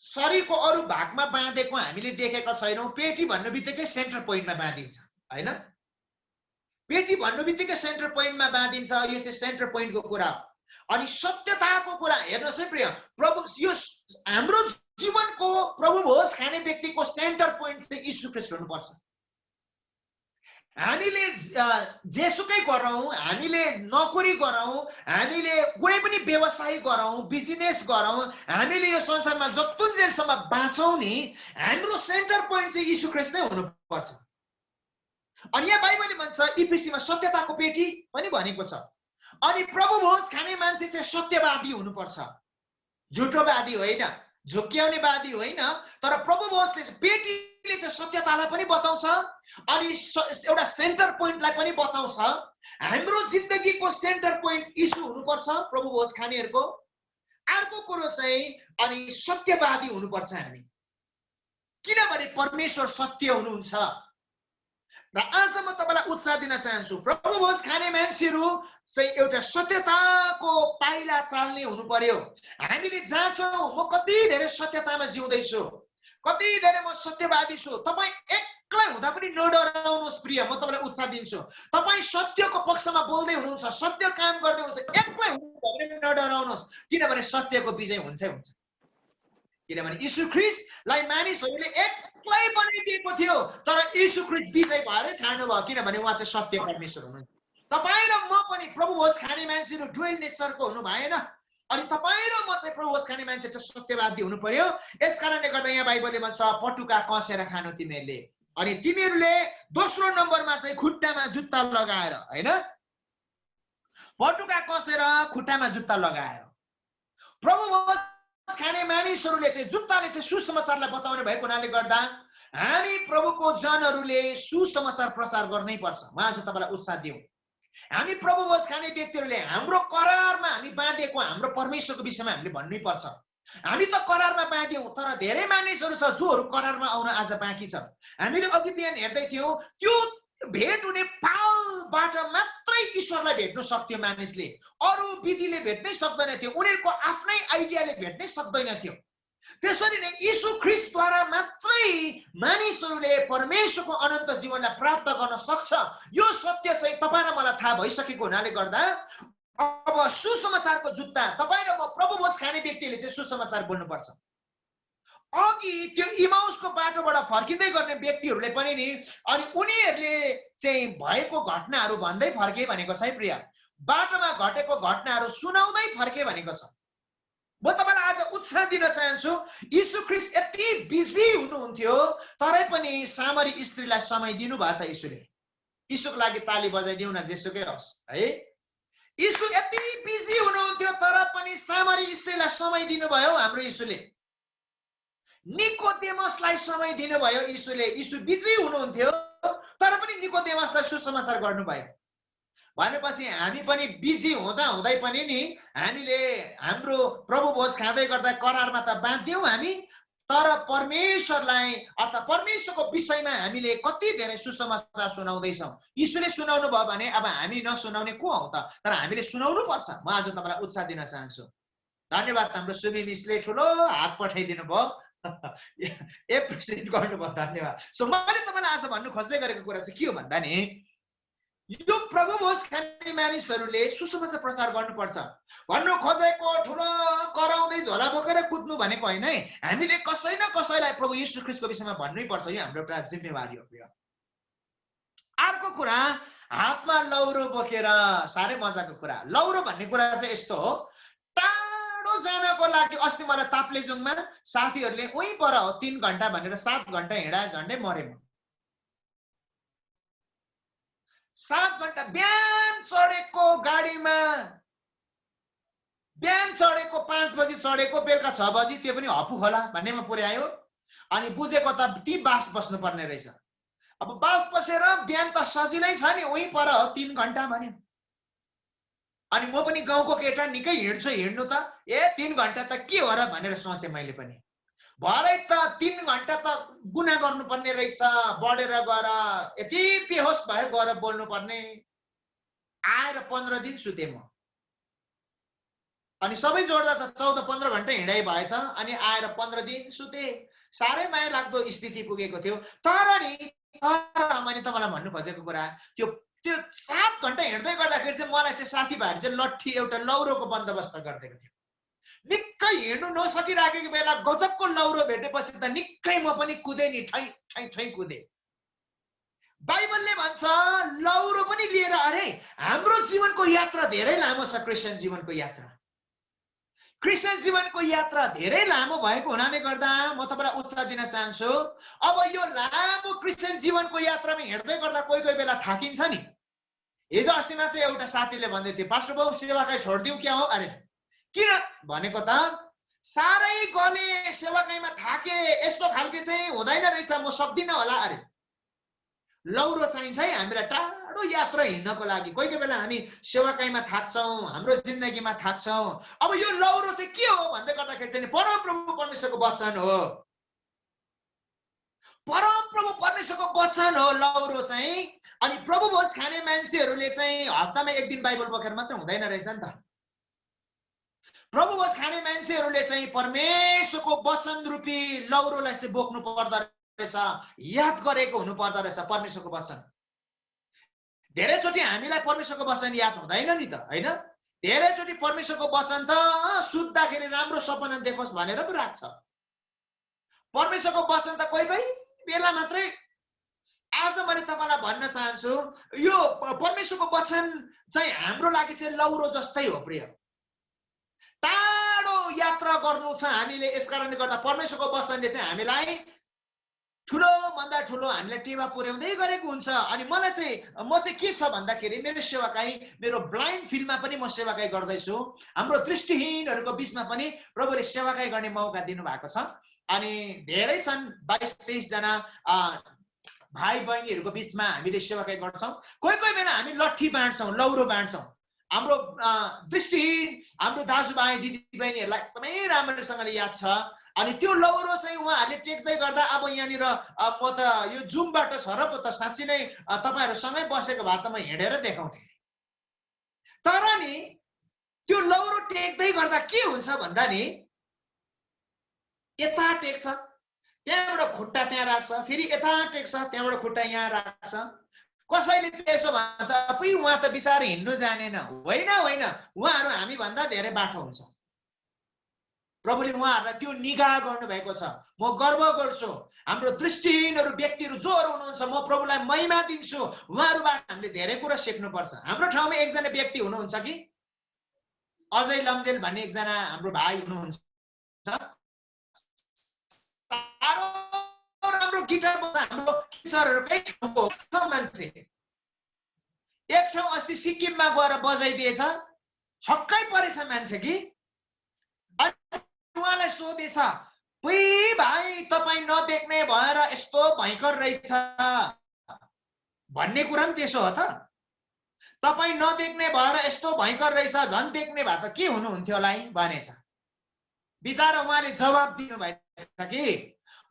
शरीरको अरू भागमा बाँधेको हामीले देखेका छैनौँ। पेटी भन्नु बित्तिकै सेन्टर पोइन्टमा बाँधिन्छ हैन? पेटी भन्नु बित्तिकै सेन्टर पोइन्टमा बाँधिन्छ, यो चाहिँ सेन्टर पोइन्टको कुरा हो। अनि सत्यताको कुरा हेर्नुहोस् है प्रिय, प्रभु यो हाम्रो जीवनको प्रभु भोज खाने व्यक्तिको सेन्टर पोइन्ट चाहिँ यीशु ख्रीष्ट हुनुपर्छ। हामीले जेसुकै गरौँ, हामीले नोकरी गरौँ, हामीले कुनै पनि व्यवसाय गरौँ, बिजनेस गरौँ, हामीले यो संसारमा जतिन्जेलसम्म बाँचौँ नि, हाम्रो सेन्टर पोइन्ट चाहिँ यीशु ख्रीष्ट नै हुनुपर्छ। अनि यहाँ बाइबलले भन्छ इफिसीमा सत्यताको पेटी पनि भनेको छ। अनि प्रभु भोज खाने मान्छे चाहिँ सत्यवादी हुनुपर्छ, झुटोवादी होइन, झुक्क्याउने वादी होइन। तर प्रभु भोजले पेटीले चाहिँ सत्यतालाई पनि बताउँछ अनि एउटा सेन्टर पोइन्टलाई पनि बताउँछ। हाम्रो जिन्दगीको सेन्टर पोइन्ट यीशु हुनुपर्छ प्रभु भोज खानेहरूको। अर्को कुरो चाहिँ अनि सत्यवादी हुनुपर्छ हामी, किनभने परमेश्वर सत्य हुनुहुन्छ। र आज म तपाईलाई उत्साह दिन चाहन्छु, प्रभु भोज खाने मान्छेहरू चाहिँ एउटा सत्यताको पाइला चाल्ने हुनु पर्यो। हामीले जान्छौँ, म कति धेरै सत्यतामा जिउँदैछु, कति धेरै म सत्यवादी छु। तपाईँ एक्लै हुँदा पनि नडराउनुहोस् प्रिय, म तपाईँलाई उत्साह दिन्छु। तपाईँ सत्यको पक्षमा बोल्दै हुनुहुन्छ, सत्य काम गर्दै हुनुहुन्छ, एक्लै हुनुहुन्छ भने नडराउनुहोस्, किनभने सत्यको विजय हुन्छै हुन्छ। किनभने यीशु ख्रीष्टलाई मानिसहरूले एक्लै बनाइदिएको थियो, तर यीशु ख्रीष्ट विजय भएरै छाड्नु भयो, किनभने उहाँ चाहिँ सत्य परमेश्वर हुनुहुन्छ। तपाईँ र म पनि प्रभु भोज खाने मान्छेहरू डुअल नेचरको हुनु भएन। अनि तपाईँ र म चाहिँ प्रभु भोज खाने मान्छे चाहिँ सत्यवादी हुनु पर्यो। यस कारणले गर्दा यहाँ बाइबलले भन्छ पटुका कसेर खानु तिमीहरूले। अनि तिमीहरूले दोस्रो नम्बरमा चाहिँ खुट्टामा जुत्ता लगाएर, हैन, पटुका कसेर खुट्टामा जुत्ता लगाएर। प्रभु भोज खाने मानिसहरूले चाहिँ जुत्ताले चाहिँ सुसमाचारलाई बताउने भएको हुनाले गर्दा हामी प्रभुको जनहरूले सुसमाचार प्रचार गर्नै पर्छ। म आज तपाईँलाई उत्साह दिउँ, हामी प्रभु भोज खाने व्यक्तिहरूले हाम्रो करारमा हामी बाँधेको हाम्रो परमेश्वरको विषयमा हामीले भन्नै पर्छ। हामी त करारमा बाँध्यौँ, तर धेरै मानिसहरू छ जोहरू करारमा आउन आज बाँकी छ। हामीले अघि बिहान हेर्दै थियौँ, त्यो भेट हुने पालबाट मात्रै ईश्वरलाई भेट्न सक्थ्यो मानिसले, अरू विधिले भेट्नै सक्दैन थियो, उनीहरूको आफ्नै आइडियाले भेट्नै सक्दैन थियो। त्यसरी नै यीशु ख्रीष्टद्वारा मात्रै मानिसहरूले परमेश्वरको अनन्त जीवनलाई प्राप्त गर्न सक्छ। यो सत्य चाहिँ तपाईँ र मलाई थाहा भइसकेको हुनाले गर्दा अब सुसमाचारको जुत्ता तपाईँ र म प्रभु भोज खाने व्यक्तिले चाहिँ सुसमाचार बोल्नुपर्छ। अघि त्यो इमाउसको बाटोबाट फर्किँदै गर्ने व्यक्तिहरूले पनि नि अनि उनीहरूले चाहिँ भएको घटनाहरू भन्दै फर्के भनेको छ है प्रिय, बाटोमा घटेको घटनाहरू सुनाउँदै फर्के भनेको छ। म तपाईलाई आज उत्साह दिन चाहन्छु, यीशु ख्रीष्ट यति बिजी हुनुहुन्थ्यो तरै पनि सामरी स्त्रीलाई समय दिनु भयो त यीशुले। यीशुको लागि ताली बजाइदिउँ न, जेसुकै होस् है। यीशु यति बिजी हुनुहुन्थ्यो तर पनि सामरी स्त्रीलाई समय दिनुभयो हाम्रो यीशुले। निकोदेमसलाई समय दिनुभयो यीशुले। यीशु बिजी हुनुहुन्थ्यो तर पनि निकोदेमसलाई सुसमाचार गर्नुभयो। भनेपछि हामी पनि बिजी हुँदा हुँदै पनि नि हामीले हाम्रो प्रभु भोज खाँदै गर्दा करारमा त बाँध्यौँ हामी, तर परमेश्वरलाई अर्थात् परमेश्वरको विषयमा हामीले कति धेरै सुसमाचार सुनाउँदैछौँ। यीशुले सुनाउनु भयो भने अब हामी नसुनाउने को हौ त, तर हामीले सुनाउनु पर्छ। म आज तपाईँलाई उत्साह दिन चाहन्छु। धन्यवाद, हाम्रो सुमी मिसले ठुलो हात पठाइदिनु भयो, एप्रिसिएट गर्नुभयो, धन्यवाद। सो मैले तपाईँलाई आज भन्नु खोज्दै गरेको कुरा चाहिँ के हो भन्दा नि यो प्रभु भोज खाने मानिसहरूले सुसमाचार प्रचार गर्नुपर्छ। भन्नु खोजेको ठुलो कराउँदै झोला बोकेर कुद्नु भनेको होइन है, हामीले कसै न कसैलाई प्रभु यीशु ख्रीष्टको विषयमा भन्नै पर्छ। यो हाम्रो एउटा जिम्मेवारी हो। अर्को कुरा, हातमा लौरो बोकेर, साह्रै मजाको कुरा। लौरो भन्ने कुरा चाहिँ यस्तो हो, टाढो जानको लागि अस्ति मलाई ताप्लेजुङमा साथीहरूले उहीँ पर हो 3 घण्टा भनेर 7 घण्टा हिँडा, झन्डै मरे म। 7 घण्टा बिहान चढेको गाडीमा, बिहान चढेको 5 बजी चढेको, बेलुका 6 बजी, त्यो पनि हपु खोला भन्नेमा पुर्यायो। अनि बुझेको त ती बास बस्नु पर्ने रहेछ। अब बास बसेर बिहान त सजिलै छ नि, उहीँ पर हो 3 घण्टा भन्यो। अनि म पनि गाउँको केटा निकै हिँड्छु, हिँड्नु त 3 घण्टा त के हो र भनेर सोचेँ मैले पनि। भरै त 3 घण्टा त गुना गर्नुपर्ने रहेछ, बढेर गएर यति बेहोस भयो गएर बोल्नुपर्ने। आएर 15 दिन सुते म, अनि सबै जोड्दा त 14-15 घण्टा हिँडाइ भएछ। अनि आएर 15 दिन सुते। साह्रै माया लाग्दो स्थिति पुगेको थियो। तर मैले तपाईँलाई भन्नु खोजेको कुरा, त्यो 7 घण्टा हिँड्दै गर्दाखेरि चाहिँ मलाई चाहिँ साथीभाइहरू चाहिँ लट्ठी एउटा लौरोको बन्दोबस्त गरिदिएको थियो। निकै हिँड्नु नसकिराखेको बेला गजबको लौरो भेटेपछि त निकै म पनि कुदेँ नि, ठै ठै ठै कुदेँ। बाइबलले भन्छ लौरो पनि लिएर, अरे हाम्रो जीवनको यात्रा धेरै लामो छ। क्रिस्चियन जीवनको यात्रा, क्रिस्चियन जीवनको यात्रा धेरै लामो भएको हुनाले गर्दा म तपाईँलाई उत्साह दिन चाहन्छु। अब यो लामो क्रिस्चियन जीवनको यात्रामा हिँड्दै गर्दा कोही कोही बेला थाकिन्छ नि। हिजो अस्ति मात्र एउटा साथीले भन्दै थियो, पास्टर बाबु सेवाकाई छोडिदिउँ क्या हो? अरे किन भनेको त, साह्रै गले सेवाकाईमा थाके, यस्तो खालके चाहिँ हुँदैन रहेछ, म सक्दिनँ होला। अरे लौरो चाहिन्छ है हामीलाई टाढो यात्रा हिँड्नको लागि। कोही कोही बेला हामी सेवाकाईमा थाक्छौँ, हाम्रो जिन्दगीमा थाक्छौँ। अब यो लौरो चाहिँ के हो भन्दै गर्दाखेरि चाहिँ परमप्रभु परमेश्वरको वचन हो। परमप्रभु परमेश्वरको वचन हो लौरो चाहिँ। अनि प्रभु भोज खाने मान्छेहरूले चाहिँ हप्तामा 1 दिन बाइबल बोकेर मात्र हुँदैन रहेछ नि त। प्रभु भोज खाने मान्छेहरूले चाहिँ परमेश्वरको वचन रूपी लौरोलाई चाहिँ बोक्नु पर्दो रहेछ, याद गरेको हुनु पर्दो रहेछ परमेश्वरको वचन। धेरैचोटि हामीलाई परमेश्वरको वचन याद हुँदैन नि त, होइन? धेरैचोटि परमेश्वरको वचन त सुत्दाखेरि राम्रो सपना देखोस् भनेर पो राख्छ। परमेश्वरको वचन त कोही कोही बेला मात्रै। आज मैले तपाईँलाई भन्न चाहन्छु, यो परमेश्वरको वचन चाहिँ हाम्रो लागि चाहिँ लौरो जस्तै हो प्रिय। टाढो यात्रा गर्नु छ हामीले, यसकारणले गर्दा परमेश्वरको वचनले चाहिँ हामीलाई ठुलो भन्दा ठुलो हामीलाई टेवा पुर्याउँदै गरेको हुन्छ। अनि मलाई चाहिँ म चाहिँ के छ भन्दाखेरि, मेरो सेवाकाई, मेरो ब्लाइन्ड फिल्डमा पनि म सेवाकाई गर्दैछु। हाम्रो दृष्टिहीनहरूको बिचमा पनि प्रभुले सेवाकाई गर्ने मौका दिनुभएको छ। अनि धेरै छन्, 22-23 जना भाइ बहिनीहरूको बिचमा हामीले सेवाकाई गर्छौँ। कोही कोही बेला हामी लट्ठी बाँड्छौँ, लौरो बाँड्छौँ। हाम्रो दृष्टिहीन हाम्रो दाजुभाइ दिदीबहिनीहरूलाई एकदमै राम्रोसँगले याद छ। अनि त्यो लौरो चाहिँ उहाँहरूले टेक्दै गर्दा, अब यहाँनिर म त यो जुमबाट छ र पो त साँच्ची नै तपाईँहरूसँगै बसेको भए त म हिँडेर देखाउँथेँ। तर नि त्यो लौरो टेक्दै गर्दा के हुन्छ भन्दा नि, यता टेक्छ, त्यहाँबाट खुट्टा त्यहाँ राख्छ, फेरि यता टेक्छ, त्यहाँबाट खुट्टा यहाँ राख्छ। कसैले चाहिँ यसो भन्छ, पै उहाँ त बिचार हिँड्नु जानेन। होइन होइन, उहाँहरू हामी भन्दा धेरै बाठो हुन्छ। प्रभुले उहाँहरूलाई त्यो निगाह गर्नुभएको छ। म गर्व गर्छु, हाम्रो दृष्टिहीनहरू व्यक्तिहरू जोहरू हुनुहुन्छ, म प्रभुलाई महिमा दिन्छु। उहाँहरूबाट हामीले धेरै कुरा सिक्नुपर्छ। हाम्रो ठाउँमा एकजना व्यक्ति हुनुहुन्छ कि अजय लम्जेल भन्ने एकजना हाम्रो भाइ हुनुहुन्छ। साह्रो राम्रो गिटार बजाउँछ, हाम्रो टिचरहरूकै ठाउँको मान्छे। एक ठाउँ अस्ति सिक्किममा गएर बजाइदिएछ, छक्कै परेछ मान्छे कि। उहाँलाई सोधेछ, उही भाइ तपाईँ नदेख्ने भएर यस्तो भयङ्कर रहेछ भन्ने कुरा पनि त्यसो हो त? तपाईँ नदेख्ने भएर यस्तो भयङ्कर रहेछ, झन् देख्ने भए त के हुनुहुन्थ्यो होला भनेछ। बिचारा उहाँले जवाब दिनुभएछ कि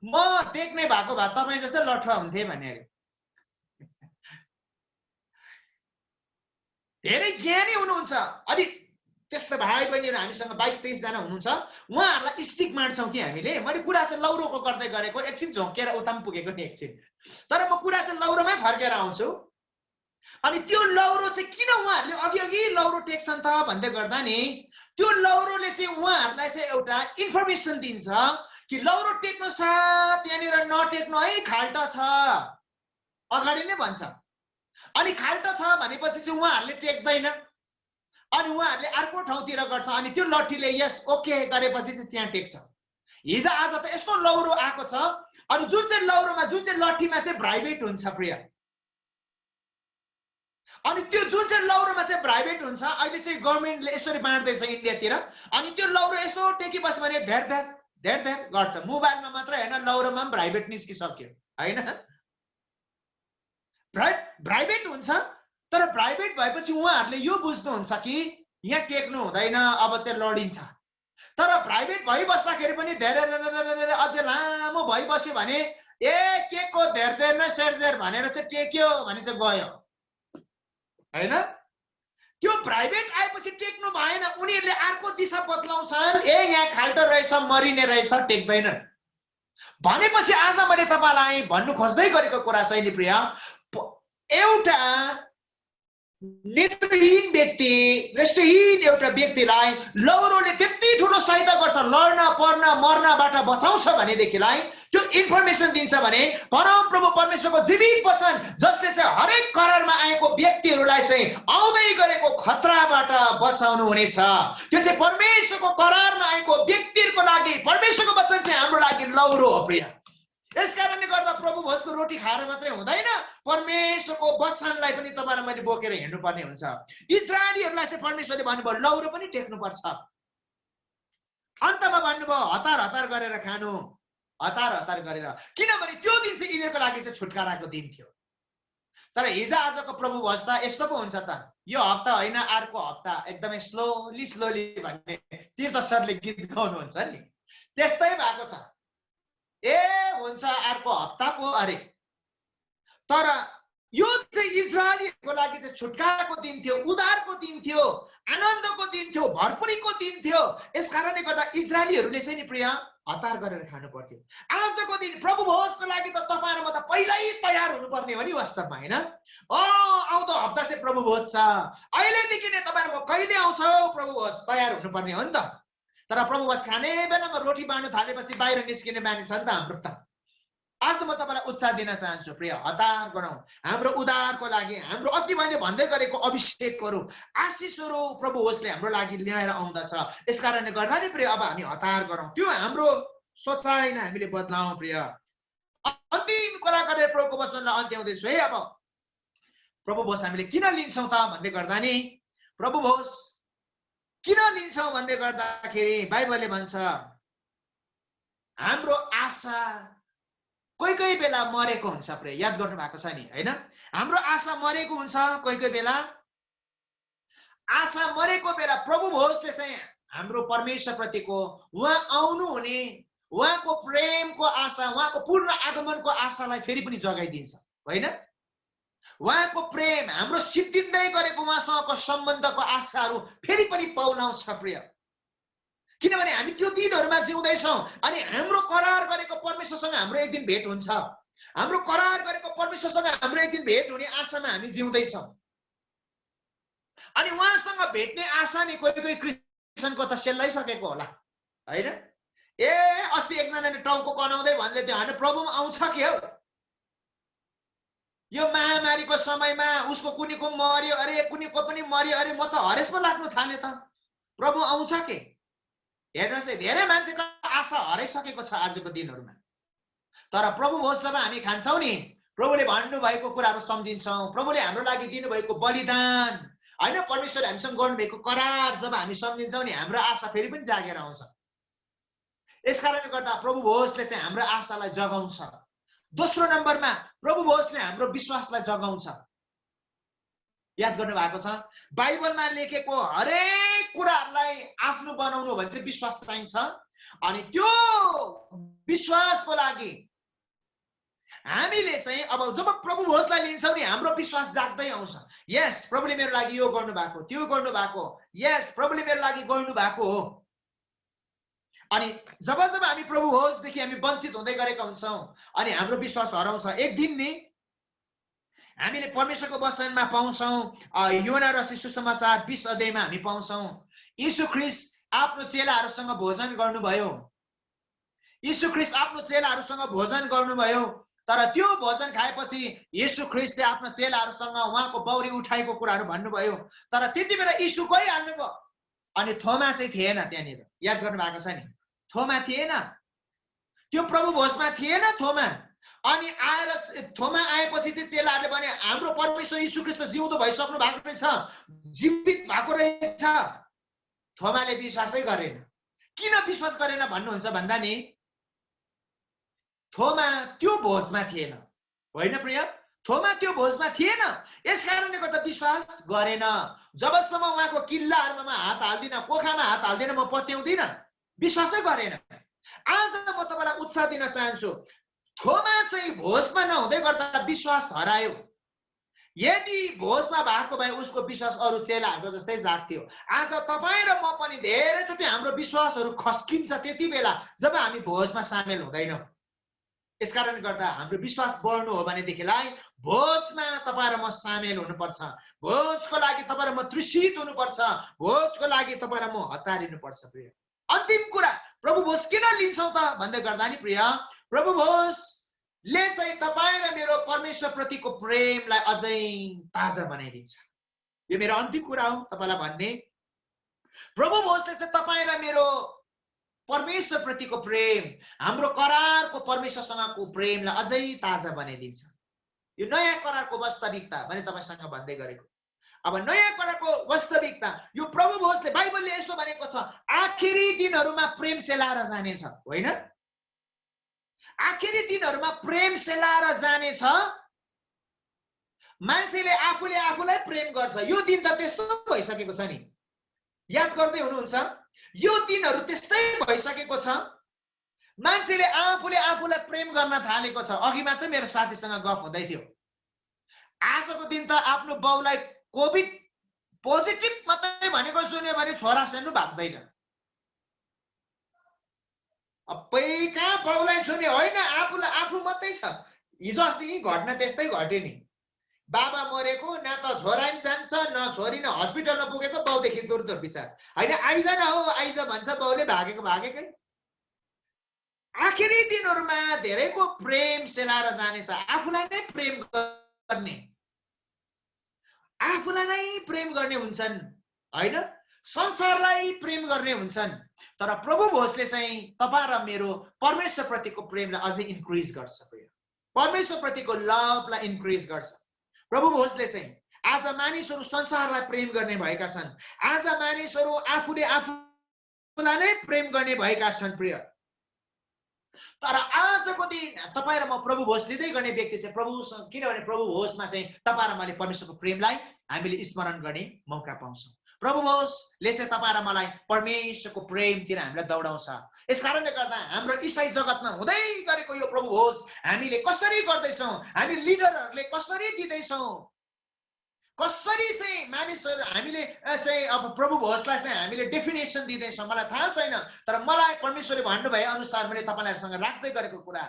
म देख्ने भएको भए तपाईँ जस्तै लठुवा हुन्थे भनेर। धेरै ज्ञानी हुनुहुन्छ। अनि त्यस्तो भाइ बहिनीहरू हामीसँग 22-23 जना हुनुहुन्छ। उहाँहरूलाई स्टिक मार्छौँ कि हामीले। मैले कुरा चाहिँ लौरोको गर्दै गरेको, एकछिन झोकेर उता पनि पुगेको नि एकछिन, तर म कुरा चाहिँ लौरोमै फर्केर आउँछु। अनि त्यो लौरो चाहिँ किन उहाँहरूले अघि अघि लौरो टेक्छन् त भन्दै गर्दा नि, त्यो लौरोले चाहिँ उहाँहरूलाई चाहिँ एउटा इन्फर्मेसन दिन्छ कि लौरो टेक्नु साथ यहाँनिर नटेक्नु है, खाल्टो छ, अगाडि नै भन्छ। अनि खाल्टो छ भनेपछि चाहिँ उहाँहरूले टेक्दैन, अनि उहाँहरूले अर्को ठाउँतिर गर्छ। अनि त्यो लट्ठीले यस ओके गरेपछि चाहिँ त्यहाँ टेक्छ। हिजो आज त यस्तो लौरो आएको छ। अनि जुन चाहिँ लौरोमा, जुन चाहिँ लट्ठीमा चाहिँ भाइब्रेट हुन्छ प्रिय, अनि त्यो जुन चाहिँ लौरोमा चाहिँ भाइब्रेट हुन्छ, अहिले चाहिँ गभर्मेन्टले यसरी बाँड्दैछ इन्डियातिर। अनि त्यो लौरो यसो टेकिबस् भने धेर धेर धेर धेर गर्छ। मोबाइलमा मात्रै होइन, लौरोमा पनि भाइब्रेट निस्किसक्यो, होइन? भाइब्रेट हुन्छ। तर भाइब्रेट भएपछि उहाँहरूले यो बुझ्नुहुन्छ कि यहाँ टेक्नु हुँदैन, अब चाहिँ लडिन्छ। तर प्राइभेट भइबस्दाखेरि पनि धेरै अझै लामो भइबस्यो भने के को धेर न सेर भनेर चाहिँ टेक्यो भने चाहिँ गयो हैन। त्यो प्राइभेट आएपछि टेक्नु भएन, उनीहरूले अर्को दिशा बदलाउँछन्। यहाँ खाल्टो रहेछ, मरिने रहेछ, टेक्दैनन् भनेपछि आज मैले तपाईलाई भन्नु खोज्दै गरेको कुरा चाहिँ नि प्रिय, एउटा नेत्रहीन व्यक्ति, दृष्टिहीन एउटा व्यक्तिलाई लौरोले त्यति ठुलो सहायता गर्छ, लड्न पर्न मर्नबाट बचाउँछ भनेदेखिलाई त्यो इन्फर्मेसन दिन्छ भने परमप्रभु परमेश्वरको जीवित वचन जसले चाहिँ हरेक करारमा आएको व्यक्तिहरूलाई चाहिँ आउँदै गरेको खतराबाट बचाउनु हुनेछ। त्यो चाहिँ परमेश्वरको करारमा आएको व्यक्तिहरूको लागि परमेश्वरको वचन चाहिँ हाम्रो लागि लौरो हो प्रिय। यसकारणले गर्दा प्रभु भोजको रोटी खाएर मात्रै हुँदैन, परमेश्वरको वचनलाई पनि तपाईहरु मैले बोकेर हिँड्नुपर्ने हुन्छ। इजरायलीहरूलाई चाहिँ परमेश्वरले भन्नुभयो लौरो पनि टेक्नुपर्छ। अन्तमा भन्नुभयो हतार हतार गरेर खानु, हतार हतार गरेर, किनभने त्यो दिन चाहिँ यिनीहरूको लागि चाहिँ छुटकाराको दिन थियो। तर हिजो आजको प्रभु भोज त यस्तो पो हुन्छ त, यो हप्ता होइन अर्को हप्ता एकदमै स्लोली स्लोली भन्ने तीर्थ सरले गीत गाउनुहुन्छ नि, त्यस्तै भएको छ। हुन्छ अर्को हप्ता पो अरे। तर यो चाहिँ इजरायलीहरूको लागि चाहिँ छुटकाराको दिन थियो, उद्धारको दिन थियो, आनन्दको दिन थियो, भरपुरीको दिन थियो। यसकारणले गर्दा इजरायलीहरूले चाहिँ नि प्रिय हतार गरेर खानु पर्थ्यो। आजको दिन प्रभु भोजको लागि त तपाईहरु म त पहिल्यै तयार हुनुपर्ने हो नि वास्तवमा, हैन? आउँदो हप्ता चाहिँ प्रभु भोज छ, अहिलेदेखि नै तपाईहरु कहिले आउँछ प्रभु भोज तयार हुनुपर्ने हो नि त। तर प्रभु भोज खाने बेलामा रोटी बाँड्नु थालेपछि बाहिर निस्किने मानिस छ नि त हाम्रो त। आज म तपाईलाई उत्साह दिन चाहन्छु प्रिय, हतार गरौँ हाम्रो उद्धारको लागि, हाम्रो अघि मैले भन्दै गरेको अभिषेकहरू आशिषहरू प्रभु होसले हाम्रो लागि ल्याएर आउँदछ। यसकारणले गर्दा नि प्रिय अब हामी हतार गरौँ, त्यो हाम्रो सोचाइलाई हामीले बदलाउँ प्रिय। अन्तिम कुरा गरेर प्रभुको वचनलाई अन्त्याउँदैछु है। अब प्रभु भोज हामीले किन लिन्छौँ त भन्दै गर्दा नि, प्रभु भोज किन लिन्छौँ भन्दै गर्दाखेरि बाइबलले भन्छ हाम्रो आशा कोही कोही बेला मरेको हुन्छ प्रिय, याद गर्नु भएको छ नि, हैन? हाम्रो आशा मरेको हुन्छ कोही कोही बेला। आशा मरेको बेला प्रभु भोजले चाहिँ हाम्रो परमेश्वर प्रतिको उहाँ आउनु हुने उहाँको प्रेमको आशा, उहाँको पूर्ण आगमनको आशालाई फेरि पनि जगाइदिन्छ, होइन? उहाँको प्रेम, हाम्रो सिद्धिँदै गरेको उहाँसँगको सम्बन्धको आशाहरू फेरि पनि पौलाउँछ प्रिय। किनभने हामी त्यो दिनहरुमा जिउँदैछौँ अनि हाम्रो करार गरेको परमेश्वरसँग हाम्रो एक दिन भेट हुन्छ। हाम्रो करार गरेको परमेश्वरसँग हाम्रो एक दिन भेट हुने आशामा हामी जिउँदैछौँ। अनि उहाँसँग भेट्ने आशा नि कोही कोही क्रिस्चियनको त सेल्लाइसकेको होला, हैन? अस्ति एकजनाले टाउको कनाउँदै भन्दै थियो, हैन प्रभु आउँछ के हो? यो महामारीको समयमा उसको कुनीको मर्यो अरे, कुनीको पनि मर्यो अरे, म त हरेसमा लाग्नु थाले त, प्रभु आउँछ के? हेर्नुहोस् है, धेरै मान्छेको आशा हराइसकेको छ आजको दिनहरुमा। तर प्रभु भोज जब हामी खान्छौँ नि, प्रभुले भन्नुभएको कुराहरू सम्झिन्छौँ, प्रभुले हाम्रो लागि दिनुभएको बलिदान, हैन, परमेश्वरले हामीसँग गर्नुभएको करार जब हामी सम्झिन्छौँ नि, हाम्रो आशा फेरि पनि जागेर आउँछ। यसकारणले गर्दा प्रभु भोजले चाहिँ हाम्रो आशालाई जगाउँछ। दोस्रो नम्बरमा प्रभु भोजले हाम्रो विश्वासलाई जगाउँछ। याद गर्नु भएको छ, बाइबलमा लेखेको हरेक कुराहरूलाई आफ्नो बनाउनु भने चाहिँ विश्वास चाहिन्छ। अनि त्यो विश्वासको लागि हामीले चाहिँ अब जब प्रभु भोजलाई लिन्छौँ नि, हाम्रो विश्वास जाग्दै आउँछ। यस, प्रभुले मेरो लागि यो गर्नु भएको, त्यो गर्नु भएको, यस प्रभुले मेरो लागि गर्नु भएको हो। अनि जब जब हामी प्रभु भोजदेखि हामी वञ्चित हुँदै गरेका हुन्छौँ अनि हाम्रो विश्वास हराउँछ, एक दिन नि हामीले परमेश्वरको वचनमा पाउँछौँ, योना रची सुसमाचार 20 अध्यायमा हामी पाउँछौँ, यीशु ख्रीष्ट आफ्नो चेलाहरूसँग भोजन गर्नुभयो। यीशु ख्रीष्ट आफ्नो चेलाहरूसँग भोजन गर्नुभयो। तर त्यो भोजन खाएपछि यीशु ख्रीष्टले आफ्नो चेलाहरूसँग उहाँको बौरी उठाएको कुराहरू भन्नुभयो। तर त्यति बेला यीशु गइहाल्नुभयो अनि थोमा चाहिँ थिएन त्यहाँनिर। याद गर्नु भएको छ नि, थोमा थिएन, त्यो प्रभु भोजमा थिएन थोमा। अनि आएर थोमा आएपछि चाहिँ चेलाहरूले भने हाम्रो परमेश्वर यीशु ख्रीष्ट जिउँदो भइसक्नु भएको रहेछ, जीवित भएको रहेछ। थोमाले विश्वासै गरेन। किन विश्वास गरेन भन्नुहुन्छ भन्दा नि, थोमा त्यो भोजमा थिएन, होइन प्रिय? थोमा त्यो भोजमा थिएन, यसकारणले गर्दा विश्वास गरेन। जबसम्म उहाँको किल्लाहरूमा हात हाल्दिन, कोखामा हात हाल्दिन, म पत्याउँदिन, विश्वासै गरेन। आज म तपाईलाई उत्साह दिन चाहन्छु, थोमा चाहिँ भोजमा नहुँदै गर्दा विश्वास हरायो। यदि भोजमा भएको भए उसको विश्वास अरू चेलाहरूको जस्तै जाग्थ्यो। आज तपाईँ र म पनि धेरैचोटि हाम्रो विश्वासहरू खस्किन्छ त्यति बेला जब हामी भोजमा सामेल हुँदैनौँ। यसकारणले गर्दा हाम्रो विश्वास बढ्नु हो भनेदेखिलाई भोजमा तपाईँ र म सामेल हुनुपर्छ। भोजको लागि तपाईँ र म तृषित हुनुपर्छ। भोजको लागि तपाईँ र म हतारिनुपर्छ। प्रिय, अन्तिम कुरा, प्रभु भोज किन लिन्छौँ त भन्दै गर्दा नि प्रिय, प्रभु भोजले चाहिँ तपाईँ र मेरो परमेश्वर प्रतिको प्रेमलाई अझै ताजा बनाइदिन्छ। यो मेरो अन्तिम कुरा हो तपाईलाई भन्ने। प्रभु भोजले चाहिँ तपाईँ र मेरो परमेश्वर प्रतिको प्रेम, हाम्रो करारको परमेश्वरसँगको प्रेमलाई अझै ताजा बनाइदिन्छ। यो नयाँ करारको वास्तविकता मैले तपाईसँग भन्दै गरेको। अब नयाँ करारको वास्तविकता यो प्रभु भोजले, बाइबलले यसो भनेको छ, आखिरी दिनहरूमा प्रेम सेलाएर जानेछ, होइन? आखिरी दिनहरूमा प्रेम सेलाएर जानेछ। मान्छेले आफूले आफूलाई प्रेम गर्छ। यो दिन त त्यस्तो भइसकेको छ नि, याद गर्दै हुनुहुन्छ? यो दिनहरू त्यस्तै भइसकेको छ। मान्छेले आफूले आफूलाई प्रेम गर्न थालेको छ। अघि मात्रै मेरो साथीसँग गफ हुँदै थियो, आजको दिन त आफ्नो बाउलाई कोभिड पोजिटिभ मात्रै भनेको सुन्यो भने छोरा सानो भाग्दैन। अबै कहाँ बाउलाई सुन्यो, होइन, आफूलाई आफू मात्रै छ। हिजो अस्ति यी घटना त्यस्तै घट्यो नि। बाबा मरेको, न त छोरा नि जान्छ न छोरी, न हस्पिटलमा पुगेको, बाउदेखि दूर दूर विचार, होइन, आइज न हो आइज भन्छ, बाउले भागेको भागेकै। आखिरी दिनहरूमा धेरैको प्रेम सेलाएर जानेछ। आफूलाई नै प्रेम गर्ने, आफूलाई नै प्रेम गर्ने हुन्छन्, होइन, संसारलाई प्रेम गर्ने हुन्छन्। तर प्रभु भोजले चाहिँ तपाईँ र मेरो परमेश्वर प्रतिको प्रेमलाई अझै इन्क्रिज गर्छ। परमेश्वर प्रतिको लभलाई इन्क्रिज गर्छ। प्रभु भोजले चाहिँ आज मानिसहरू संसारलाई प्रेम गर्ने भएका छन्। आज मानिसहरू आफूले आफूलाई नै प्रेम गर्ने भएका छन्। प्रिय, तर आजको दिन तपाईँ र म प्रभु भोज लिँदै गर्ने व्यक्ति चाहिँ प्रभुसँग, किनभने प्रभु भोजमा चाहिँ तपाईँ र मैले परमेश्वरको प्रेमलाई हामीले स्मरण गर्ने मौका पाउँछौँ। प्रभु भोजले चाहिँ तपाईँ र मलाई परमेश्वरको प्रेमतिर हामीलाई दौडाउँछ। यसकारणले गर्दा हाम्रो इसाई जगतमा हुँदै गरेको यो प्रभु भोज हामीले कसरी गर्दैछौँ, हामी लिडरहरूले कसरी दिँदैछौँ, कसरी चाहिँ मानिसहरू हामीले चाहिँ अब प्रभु भोजलाई चाहिँ हामीले डेफिनेसन दिँदैछौँ मलाई थाहा छैन। तर मलाई परमेश्वरले भन्नुभए अनुसार मैले तपाईँहरूसँग राख्दै गरेको कुरा,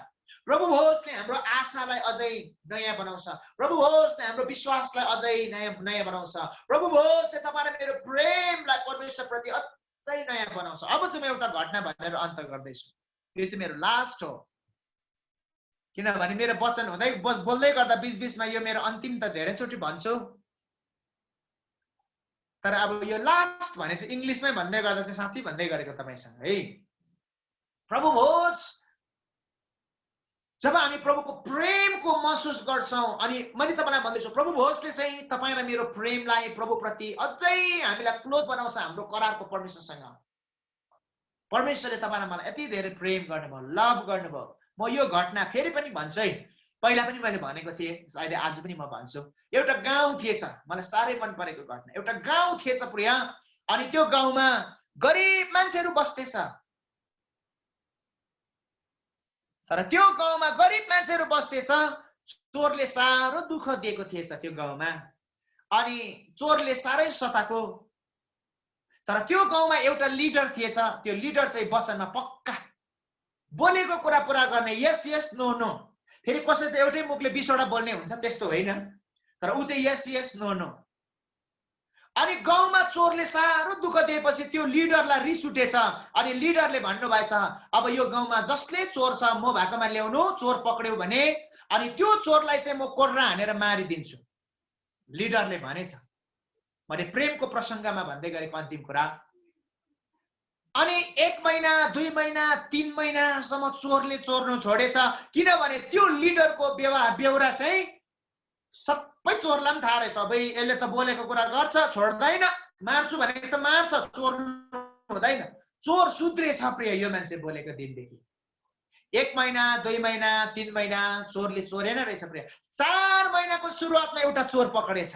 प्रभु भोजले हाम्रो आशालाई अझै नयाँ बनाउँछ। प्रभु भोजले हाम्रो विश्वासलाई अझै नयाँ बनाउँछ। प्रभु भोजले तपाईँ र मेरो प्रेमलाई परमेश्वर प्रति अझै नयाँ बनाउँछ। अब चाहिँ म एउटा घटना भनेर अन्त गर्दैछु। यो चाहिँ मेरो लास्ट हो, किनभने मेरो वचन हुँदै बोल्दै गर्दा बिच बिचमा यो मेरो अन्तिम त धेरैचोटि भन्छु, तर अब यो लास्ट भने चाहिँ इङ्ग्लिसमै भन्दै गर्दा चाहिँ साँच्चै भन्दै गरेको तपाईँसँग है। प्रभु भोज जब हामी प्रभुको प्रेमको महसुस गर्छौँ, अनि मैले तपाईँलाई भन्दैछु प्रभु भोजले चाहिँ तपाईँ र मेरो प्रेमलाई प्रभुप्रति अझै हामीलाई क्लोज बनाउँछ हाम्रो करारको परमेश्वरसँग। परमेश्वरले तपाईँ र मलाई यति धेरै प्रेम गर्नुभयो, लभ गर्नुभयो। म यो घटना फेरि पनि भन्छु है, पहिला पनि मैले भनेको थिएँ, अहिले आज पनि म भन्छु। एउटा गाउँ थिएछ, मलाई साह्रै मन परेको घटना। एउटा गाउँ थिएछ प्रिय, अनि त्यो गाउँमा गरिब मान्छेहरू बस्दैछ। तर त्यो गाउँमा गरिब मान्छेहरू बस्दैछ, चोरले साह्रो दुःख दिएको थिएछ त्यो गाउँमा, अनि चोरले साह्रै सताएको। तर त्यो गाउँमा एउटा लिडर थिएछ, त्यो लिडर चाहिँ वचनमा पक्का, बोलेको कुरा पुरा गर्ने, यस यस नो नो। फेरि कसै त एउटै मुखले 20वटा बोल्ने हुन्छ त्यस्तो होइन, तर ऊ चाहिँ यस यस नो नो। अनि गाउँमा चोरले साह्रो दुःख दिएपछि त्यो लिडरलाई रिस उठेछ, अनि लिडरले भन्नुभएछ अब यो गाउँमा जसले चोर छ म भएकोमा ल्याउनु, चोर पक्रियो भने अनि त्यो चोरलाई चाहिँ म कोर्रा हानेर मारिदिन्छु, लिडरले भनेछ। मैले प्रेमको प्रसङ्गमा भन्दै गरेको अन्तिम कुरा। अनि 1 महिना 2 महिना 3 महिनासम्म चोरले चोर्नु छोडेछ, किनभने त्यो लिडरको बेहोरा चाहिँ सबै चोरलाई पनि थाहा रहेछ। अब यसले त बोलेको कुरा गर्छ, छोड्दैन, मार्छु भनेको छ मार्छ, चोर्नु हुँदैन। चोर सुध्रेछ प्रिय यो मान्छे बोलेको दिनदेखि। 1 महिना 2 महिना 3 महिना चोरले चोरेन रहेछ प्रिय। 4 महिनाको सुरुवातमा एउटा चोर पकडेछ।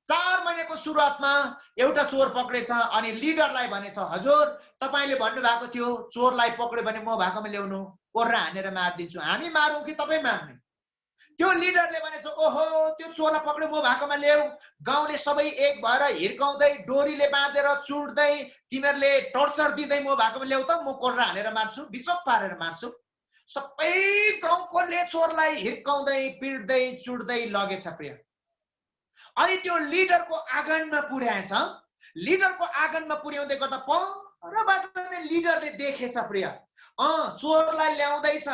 4 महिनाको सुरुवातमा एउटा चोर पकडेछ अनि लिडरलाई भनेछ, हजुर तपाईले भन्नु भएको थियो चोरलाई पक्ड्यो भने म भाकामा ल्याउनु, कोर्रा हानेर मार्दिन्छु, हामी मारौँ कि तपाई मार्ने? त्यो लिडरले भनेछ, ओहो त्यो चोरलाई पक्ड्यो म भाकामा ल्याऊ। गाउँले सबै एक भएर हिर्काउँदै डोरीले बाँधेर चुड्दै तिमीहरूले टर्चर दिँदै म भाकामा ल्याउ त, म कोर्रा हानेर मार्छु, बिचोक पारेर मार्छु। सबै गाउँकोले चोरलाई हिर्काउँदै पिट्दै चुड्दै लगेछ प्रिय। अनि त्यो लिडरको आँगनमा पुर्याएछ। लिडरको आँगनमा पुर्याउँदै गर्दा परबाट लिडरले देखेछ प्रिय, चोरलाई ल्याउँदैछ,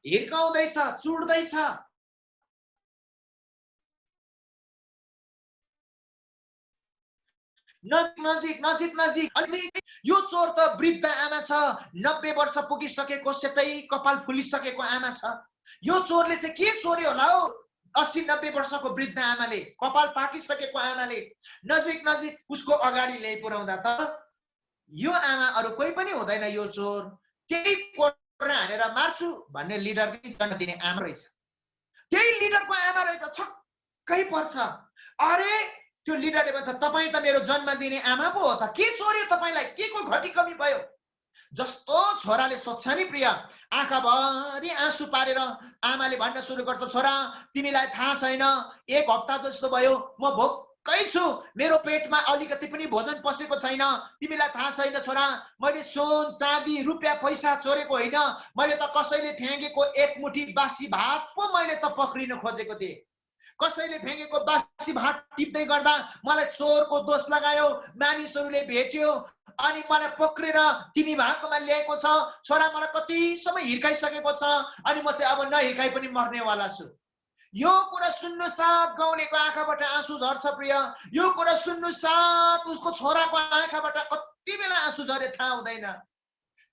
हिर्काउँदैछ, चुड्दैछ। नजिक नजिक नजिक अनि यो चोर त वृद्ध आमा छ, 90 वर्ष पुगिसकेको, सेतै कपाल फुलिसकेको आमा छ। यो चोरले चाहिँ के चोर्यो होला हौ? 80-90 वर्षको वृद्ध आमाले, कपाल पाकिसकेको आमाले नजिक नजिक उसको अगाडि ल्याइ पुर्याउँदा त यो आमा अरु कोही पनि हुँदैन, यो चोर त्यही कोर्रा हानेर मार्छु भन्ने लिडरकै जन्म दिने आमा रहेछ। त्यही लिडरको आमा रहेछ। छक्कै पर्छ। अरे त्यो लिडरले भन्छ, तपाई त मेरो जन्म दिने आमा पो हो त, के चोर्यो तपाईलाई? के को घटी कमी भयो? जस्तो छोराले सोध्छ नि प्रिय, आँखाभरि आँसु पारेर आमाले भन्न सुरु गर्छ, छोरा तिमीलाई थाहा छैन, 1 हप्ता जस्तो भयो म भोकै छु, मेरो पेटमा अलिकति पनि भोजन पसेको छैन, तिमीलाई थाहा छैन छोरा, मैले सोन चाँदी रुपियाँ पैसा चोरेको होइन, मैले त कसैले फ्याँकेको 1 मुठी बासी भात पो मैले त पक्रिन खोजेको थिएँ। कसैले फ्याँकेको बासी भात टिप्दै गर्दा मलाई चोरको दोष लगायो, मानिसहरूले भेट्यो अनि मलाई पक्रेर तिमी भाकामा ल्याएको छ। छोरा मलाई कति समय हिर्काइसकेको छ अनि म चाहिँ अब नहिर्काइ पनि मर्नेवाला छु। यो कुरा सुन्नु साथ गाउँलेको आँखाबाट आँसु झर्छ प्रिय। यो कुरा सुन्नु साथ उसको छोराको आँखाबाट कति बेला आँसु झरे थाहा हुँदैन।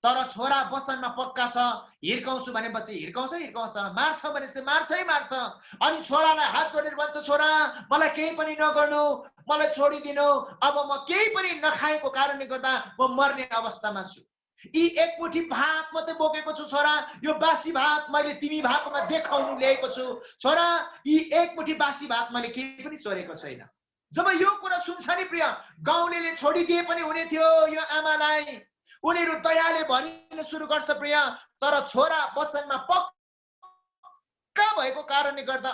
तर छोरा वचनमा पक्का छ, हिर्काउँछु भनेपछि हिर्काउँछ हिर्काउँछ, मार्छ भने चाहिँ मार्छै मार्छ। अनि छोरालाई हात जोडेर भन्छ, छोरा मलाई केही पनि नगर्नु, मलाई छोडिदिनु, अब म केही पनि नखाएको कारणले गर्दा म मर्ने अवस्थामा छु। यी 1 मुठी भात मात्रै बोकेको छु छोरा, यो बासी भात मैले तिमी भाकामा देखाउनु ल्याएको छु। छोरा यी 1 मुठी बासी भात मैले केही पनि चोरेको छैन। जब यो कुरा सुन्छ नि प्रिय, गाउँलेले छोडिदिए पनि हुने थियो यो आमालाई, उनीहरू दयाले भनिन सुरु गर्छ प्रिय। तर छोरा वचनमा पक्का भएको कारणले गर्दा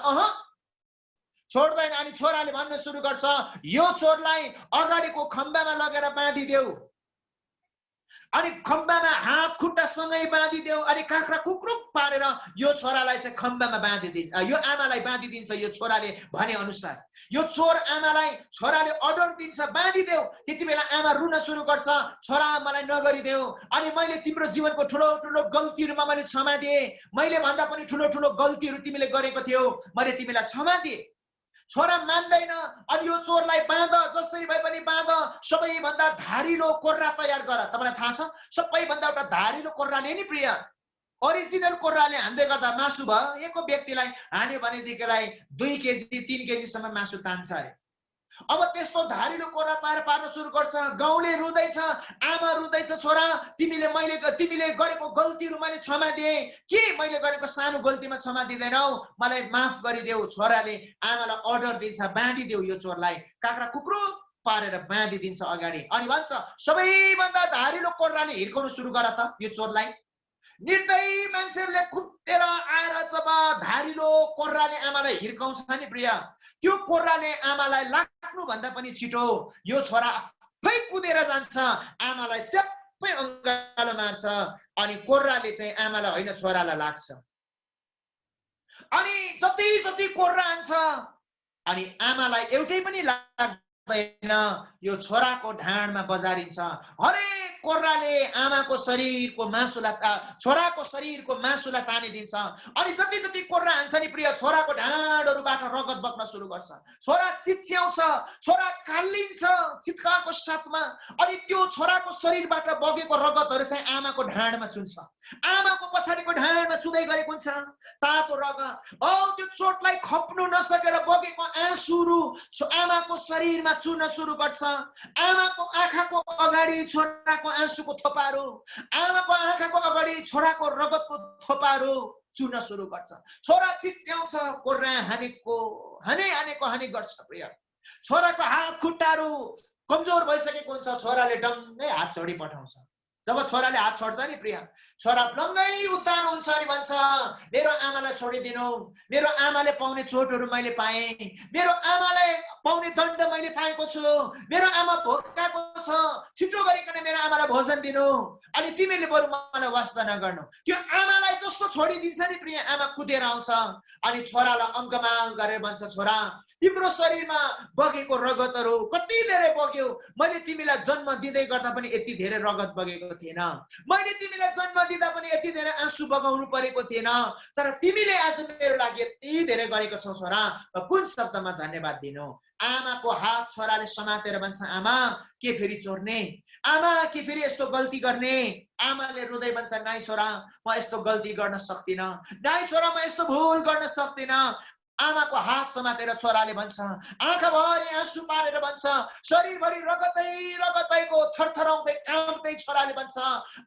छोड्दैन। अनि छोराले भन्न सुरु गर्छ, यो चोरलाई अगाडिको खम्बामा लगेर बाँधिदेऊ, अनि खम्बामा हात खुट्टा सँगै बाँधिदेऊ, अनि काँक्रा कुक्रुक पारेर यो छोरालाई चाहिँ खम्बामा बाँधिदिन्छ, यो आमालाई बाँधिदिन्छ। यो छोराले भने अनुसार यो चोर आमालाई छोराले अर्डर दिन्छ, बाँधिदेऊ। त्यति बेला आमा रुन सुरु गर्छ, छोरा मलाई नगरिदेऊ, अनि मैले तिम्रो जीवनको ठुलो ठुलो गल्तीहरूमा मैले क्षमा दिए, मैले भन्दा पनि ठुलो ठुलो गल्तीहरू तिमीले गरेको थियौ, मैले तिमीलाई क्षमा दिए। छोरा मान्दैन। अनि यो चोरलाई बाँध, जसरी भए पनि बाँध, सबैभन्दा धारिलो कोर्रा तयार गर। तपाईलाई थाहा छ सबैभन्दा एउटा धारिलो कोर्राले नि प्रिय, ओरिजिनल कोर्राले हान्दै गर्दा मासु भएको व्यक्तिलाई हान्यो भनेदेखिलाई 2 केजी 3 केजीसम्म मासु तान्छ अरे। अब त्यस्तो धारिलो कोर्रा तयार पार्न सुरु गर्छ। गाउँले रुँदैछ, आमा रुँदैछ, छोरा तिमीले गरेको गल्तीहरू मैले क्षमा दिए, के मैले गरेको सानो गल्तीमा क्षमा दिँदैनौ, मलाई माफ गरिदेऊ। छोराले आमालाई अर्डर दिन्छ, बाँधिदेऊ यो चोरलाई, काँक्रा कुक्रो पारेर बाँधिदिन्छ अगाडि। अनि भन्छ, सबैभन्दा धारिलो कोर्राले हिर्काउन सुरु गर त यो चोरलाई। निर्दयी मान्छेहरूले खुत्तेर आएर जब धारिलो कोर्राले आमालाई हिर्काउँछ नि प्रिय, त्यो कोर्राले आमालाई लाग्नु भन्दा पनि छिटो यो छोरा आफै कुदेर जान्छ, आमालाई च्याप्पै अङ्गालो मार्छ, अनि कोर्राले चाहिँ आमालाई होइन छोरालाई लाग्छ। अनि जति जति कोर्रा हान्छ अनि आमालाई एउटै पनि लाग्दैन, यो छोराको ढाडमा बजारिन्छ। हरेक कोर्राले आमाको शरीरको मासुलाई, छोराको शरीरको मासुलाई तानिदिन्छ। अनि जति जति कोर्रा हान्छ नि प्रिय, छोराको ढाडहरूबाट रगत बग्न सुरु गर्छ, छोरा चिच्याउँछ, छोरा कालिन्छ चित्कारको साथमा। अनि त्यो छोराको शरीरबाट बगेको रगतहरू चाहिँ आमाको ढाडमा चुन्छ, आमाको पछाडिको ढाडमा चुँदै गरेको हुन्छ तातो रगत। त्यो चोटलाई खप्नु नसकेर बगेको आँसुहरू आमाको शरीरमा चुन्न सुरु गर्छ। आमाको आँखाको अगाडि छोराको आँसुको थोपाहरू, आमाको आँखाको अगाडि छोराको रगतको थोपाहरू चुन सुरु गर्छ। छोरा चिच्याउँछ, कोर्रा हाने गर्छ प्रिय। छोराको हात खुट्टाहरू कमजोर भइसकेको हुन्छ, छोराले डङ्गै हात छोडी पठाउँछ। जब छोराले हात छोड्छ नि प्रिय, छोरा डङ्गै उत्तान हुन्छ अनि भन्छ, मेरो आमालाई छोडिदिनु, मेरो आमाले पाउने चोटहरू मैले पाएँ, मेरो आमालाई पाउने दण्ड मैले पाएको छु, मेरो आमा भोकाएको छ, छिटो गरिकन मेरो आमालाई भोजन दिनु, अनि तिमीले बरु मलाई वास्ता नगर्नु। त्यो आमालाई जस्तो छोडिदिन्छ नि प्रिय, आमा कुदेर आउँछ अनि छोरालाई अङ्कमाल गरेर भन्छ, छोरा तिम्रो शरीरमा बगेको रगतहरू कति धेरै बग्यो, मैले तिमीलाई जन्म दिँदै गर्दा पनि यति धेरै रगत बगेको थिएन, मैले तिमीलाई जन्म दिँदा पनि यति धेरै आँसु बगाउनु परेको थिएन, तर तिमीले आज मेरो लागि यति धेरै गरेको छौ छोरा, कुन शब्दमा धन्यवाद दिनु। आमाको हात छोराले समातेर भन्छ, आमा के फेरि चोर्ने, आमा के फेरि यस्तो गल्ती गर्ने। आमाले रुँदै भन्छ, नाइ छोरा म यस्तो गल्ती गर्न सक्दिनँ, नाइ छोरा म यस्तो भुल गर्न सक्दिनँ। आमाको हात समातेर छोराले भन्छ, आँखाभरि आँसु पारेर भन्छ, शरीरभरि रगतै रगत भएको थरथराउँदै काम्दै छोराले भन्छ,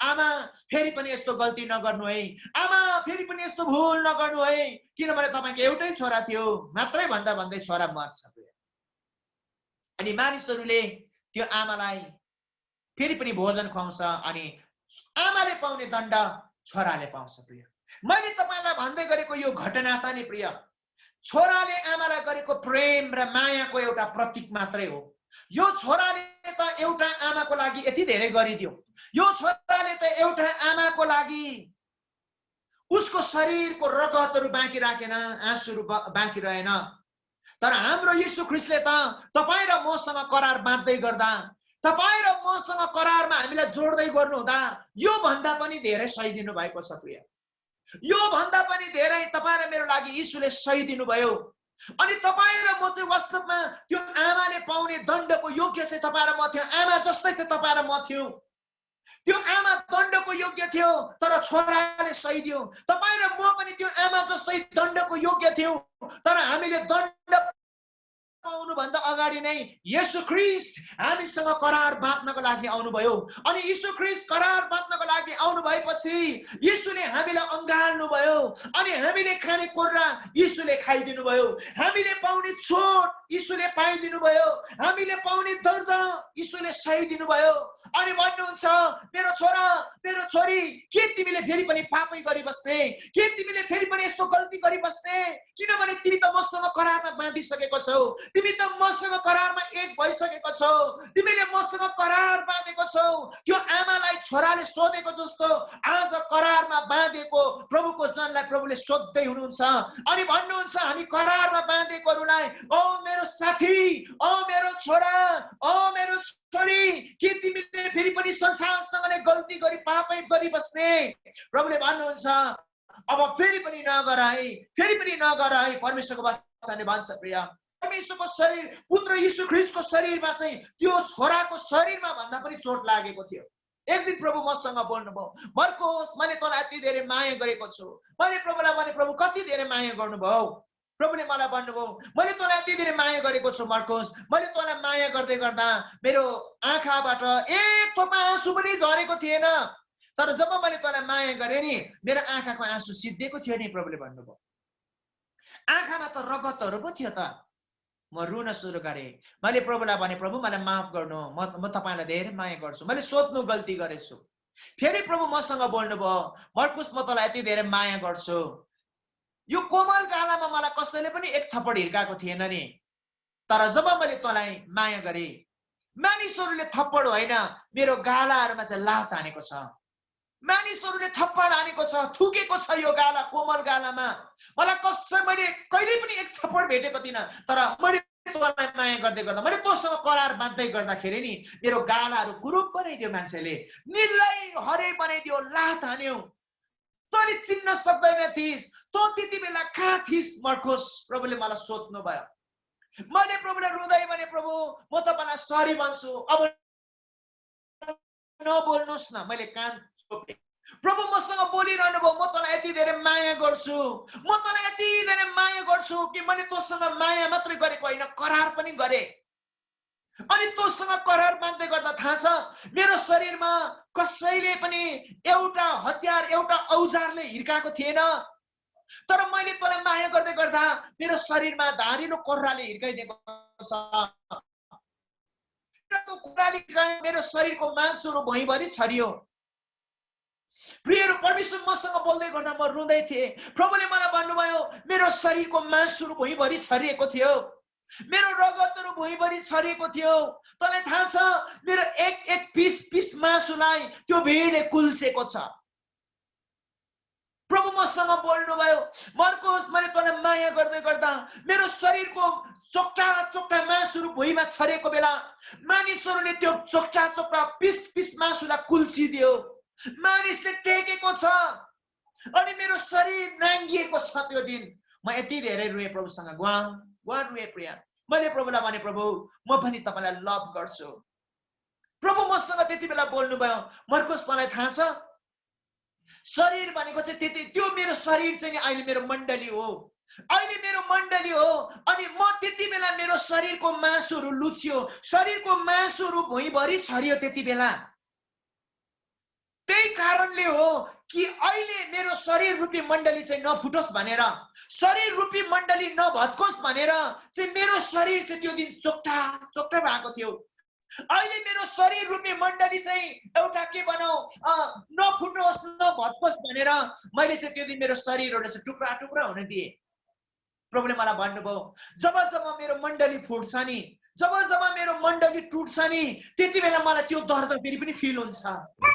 आमा फेरि पनि यस्तो गल्ती नगर्नु है, आमा फेरि पनि यस्तो भुल नगर्नु है, किनभने तपाईँको एउटै छोरा थियो मात्रै भन्दा भन्दै छोरा मर्छ। अनि मानिसहरूले त्यो आमालाई फेरि पनि भोजन खुवाउँछ अनि आमाले पाउने दण्ड छोराले पाउँछ। प्रिय, मैले तपाईँलाई भन्दै गरेको यो घटना त नि प्रिय, छोराले आमालाई गरेको प्रेम र मायाको एउटा प्रतीक मात्रै हो। यो छोराले त एउटा आमाको लागि यति धेरै गरिदियो, यो छोराले त एउटा आमाको लागि उसको शरीरको रगतहरू बाँकी राखेन, आँसुहरू बाँकी रहेन। तर हाम्रो यीशु ख्रीष्टले त तपाईँ र मसँग करार बाँध्दै गर्दा, तपाईँ र मसँग करारमा हामीलाई जोड्दै गर्नुहुँदा यो भन्दा पनि धेरै सही दिनु भएको छ। प्रिय, यो भन्दा पनि धेरै तपाईँ र मेरो लागि यीशुले सही दिनुभयो। अनि तपाईँ र म चाहिँ वास्तवमा त्यो आमाले पाउने दण्डको योग्य चाहिँ तपाईँ र म थियो, आमा जस्तै चाहिँ तपाईँ र म थियो। त्यो आमा दण्डको योग्य थियो तर छोराले सही दियो। तपाईँ र म पनि त्यो आमा जस्तै दण्डको योग्य थियौँ, तर हामीले दण्ड पाउनु भन्दा अगाडि नै येशू ख्रीष्ट हामीसँग करार बाँध्नको लागि आउनुभयो। अनि येशू ख्रीष्ट करार बाँध्नको लागि आउनु भएपछि येशूले हामीलाई अँगाल्नु भयो अनि हामीले खाने कोर्रा येशूले खाइदिनु भयो, हामीले पाउने चोट येशूले पाइदिनु भयो, हामीले पाउने दर्द येशूले सहिदिनु भयो। अनि भन्नुहुन्छ, मेरो छोरा मेरो छोरी, के तिमीले फेरि पनि पापै गरिबस्ने, के तिमीले फेरि पनि यस्तो गल्ती गरिबस्ने, किनभने तिमी त मसँग करारमा बाँधिसकेको छौ, तिमी त मसँग करारमा एक भइसकेको छौ, तिमीले मसँग करार बाँधेको छौ। त्यो आमालाई छोराले सोधेको जस्तो आज करारमा बाँधेको प्रभुको जनलाई प्रभुले सोध्दै हुनुहुन्छ अनि भन्नुहुन्छ, हामी करारमा बाँधेकोहरूलाई, ओ मेरो साथी, ओ मेरो छोरा, ओ मेरो छोरी, के तिमीले फेरि पनि संसारसँग नै गल्ती गरी पापै गरिबस्ने? प्रभुले भन्नुहुन्छ, अब फेरि पनि नगर है, फेरि पनि नगर है। परमेश्वरको वचनले भन्छ प्रिय, परमेश्वरको शरीर पुत्र यीशु ख्रीष्टको शरीरमा चाहिँ त्यो छोराको शरीरमा भन्दा पनि चोट लागेको थियो। एक दिन प्रभु मसँग बोल्नुभयो, मर्कोस मैले तँलाई यति धेरै माया गरेको छु। मैले प्रभुलाई भने, प्रभु कति धेरै माया गर्नुभयो? प्रभुले मलाई भन्नुभयो, मैले तँलाई यति धेरै माया गरेको छु मर्कोस, मैले तँलाई माया गर्दै गर्दा मेरो आँखाबाट एक थोपा आँसु पनि झरेको थिएन, तर जब मैले तँलाई माया गरेँ नि मेरो आँखाको आँसु सिद्धिएको थियो नि। प्रभुले भन्नुभयो, आँखामा त रगतहरू पो थियो त। म रुन सुरु गरेँ। मैले प्रभुलाई भने, प्रभु मलाई माफ गर्नु, म तपाईँलाई धेरै माया गर्छु, मैले सोध्नु गल्ती गरेछु। फेरि प्रभु मसँग बोल्नुभयो, मर्कुस म तँलाई यति धेरै माया गर्छु। यो कोमल गालामा मलाई कसैले पनि एक थप्पड हिर्काएको थिएन नि, तर जब मैले तँलाई माया गरेँ मानिसहरूले थप्पड होइन मेरो गालाहरूमा चाहिँ लात हानेको छ, मानिसहरूले थप्पड हानेको छ, थुकेको छ यो गाला, कोमल गालामा। मलाई मैले कहिले पनि एक थप्पड भेटेको थिइनँ, तर मैले तँलाई माया गर्दै गर्दा, मैले तँसँग करार बाँध्दै गर्दाखेरि नि मेरो गालाहरू गुरुप बनाइदियो, मान्छेले निलै हरे बनाइदियो, लात हान्यो। तैँले चिन्न सक्दैन थिइस्, तँ त्यति बेला कहाँ थिइस् मर्कोस? प्रभुले मलाई सोध्नु भयो। मैले प्रभुलाई रुँदै भने, प्रभु म तपाईँलाई सरी भन्छु, अब नबोल्नुहोस् न। मैले कान छोपे। प्रभु मसँग बोलिरहनु भयो, म तँलाई यति धेरै माया गर्छु, म तँलाई यति धेरै माया गर्छु कि मैले तँसँग माया मात्रै गरेको होइन, करार पनि गरेँ। अनि तँसँग करार मान्दै गर्दा थाहा छ मेरो शरीरमा कसैले पनि एउटा हतियार एउटा औजारले हिर्काएको थिएन, तर मैले तँलाई माया गर्दै गर्दा मेरो शरीरमा धारिलो कोर्राले हिर्काइदिएको छ। मेरो शरीरको मासुहरू भुइँभरि छरियो। प्रियहरू, परमेश्वर मसँग बोल्दै गर्दा म रुँदै थिएँ। प्रभुले मलाई भन्नुभयो मेरो शरीरको मासुहरू भुइँभरि छरिएको थियो, मेरो रगतहरू भुइँभरि छरिएको थियो। तँलाई थाहा छ मेरो एक एक पिस मासुलाई त्यो भीडले कुल्चेको छ। प्रभु मसँग बोल्नुभयो, मर्कोस मैले तँलाई माया गर्दै गर्दा मेरो शरीरको चोक्टा चोक्टा मासुहरू भुइँमा छरेको बेला मानिसहरूले त्यो चोक्टा चोक्टा पिस मासुलाई कुल्चिदियो, मानिसले टेकेको छ अनि मेरो शरीर नाङ्गिएको छ। त्यो दिन म यति धेरै रुएँ, प्रभुसँग गुहार रुएँ। प्रिया, मैले प्रभुलाई भने प्रभु म पनि तपाईलाई लभ गर्छु। प्रभु मसँग त्यति बेला बोल्नुभयो, मर्कोस तँलाई थाहा छ शरीर भनेको चाहिँ त्यति, त्यो मेरो शरीर चाहिँ अहिले मेरो मण्डली हो, अहिले मेरो मण्डली हो। अनि म त्यति बेला मेरो शरीरको मासुहरू लुच्यो, शरीरको मासुहरू भुइँभरि छरियो त्यति बेला। त्यही कारणले हो कि अहिले मेरो शरीर रूपी मण्डली चाहिँ नफुटोस् भनेर, शरीर रूपी मण्डली नभत्कोस् भनेर चाहिँ मेरो शरीर चाहिँ त्यो दिन चोक्टा चोक्टा भएको थियो। अहिले मेरो शरीर रूपी मण्डली चाहिँ एउटा के भनौँ नफुटोस् नभत्कोस् भनेर मैले चाहिँ त्यो दिन मेरो शरीरहरू चाहिँ टुक्रा टुक्रा हुन दिए। प्रभुले मलाई भन्नुभयो जब जब मेरो मण्डली फुट्छ नि, जब जब मेरो मण्डली टुट्छ नि, त्यति बेला मलाई त्यो दर्द फेरि पनि फिल हुन्छ,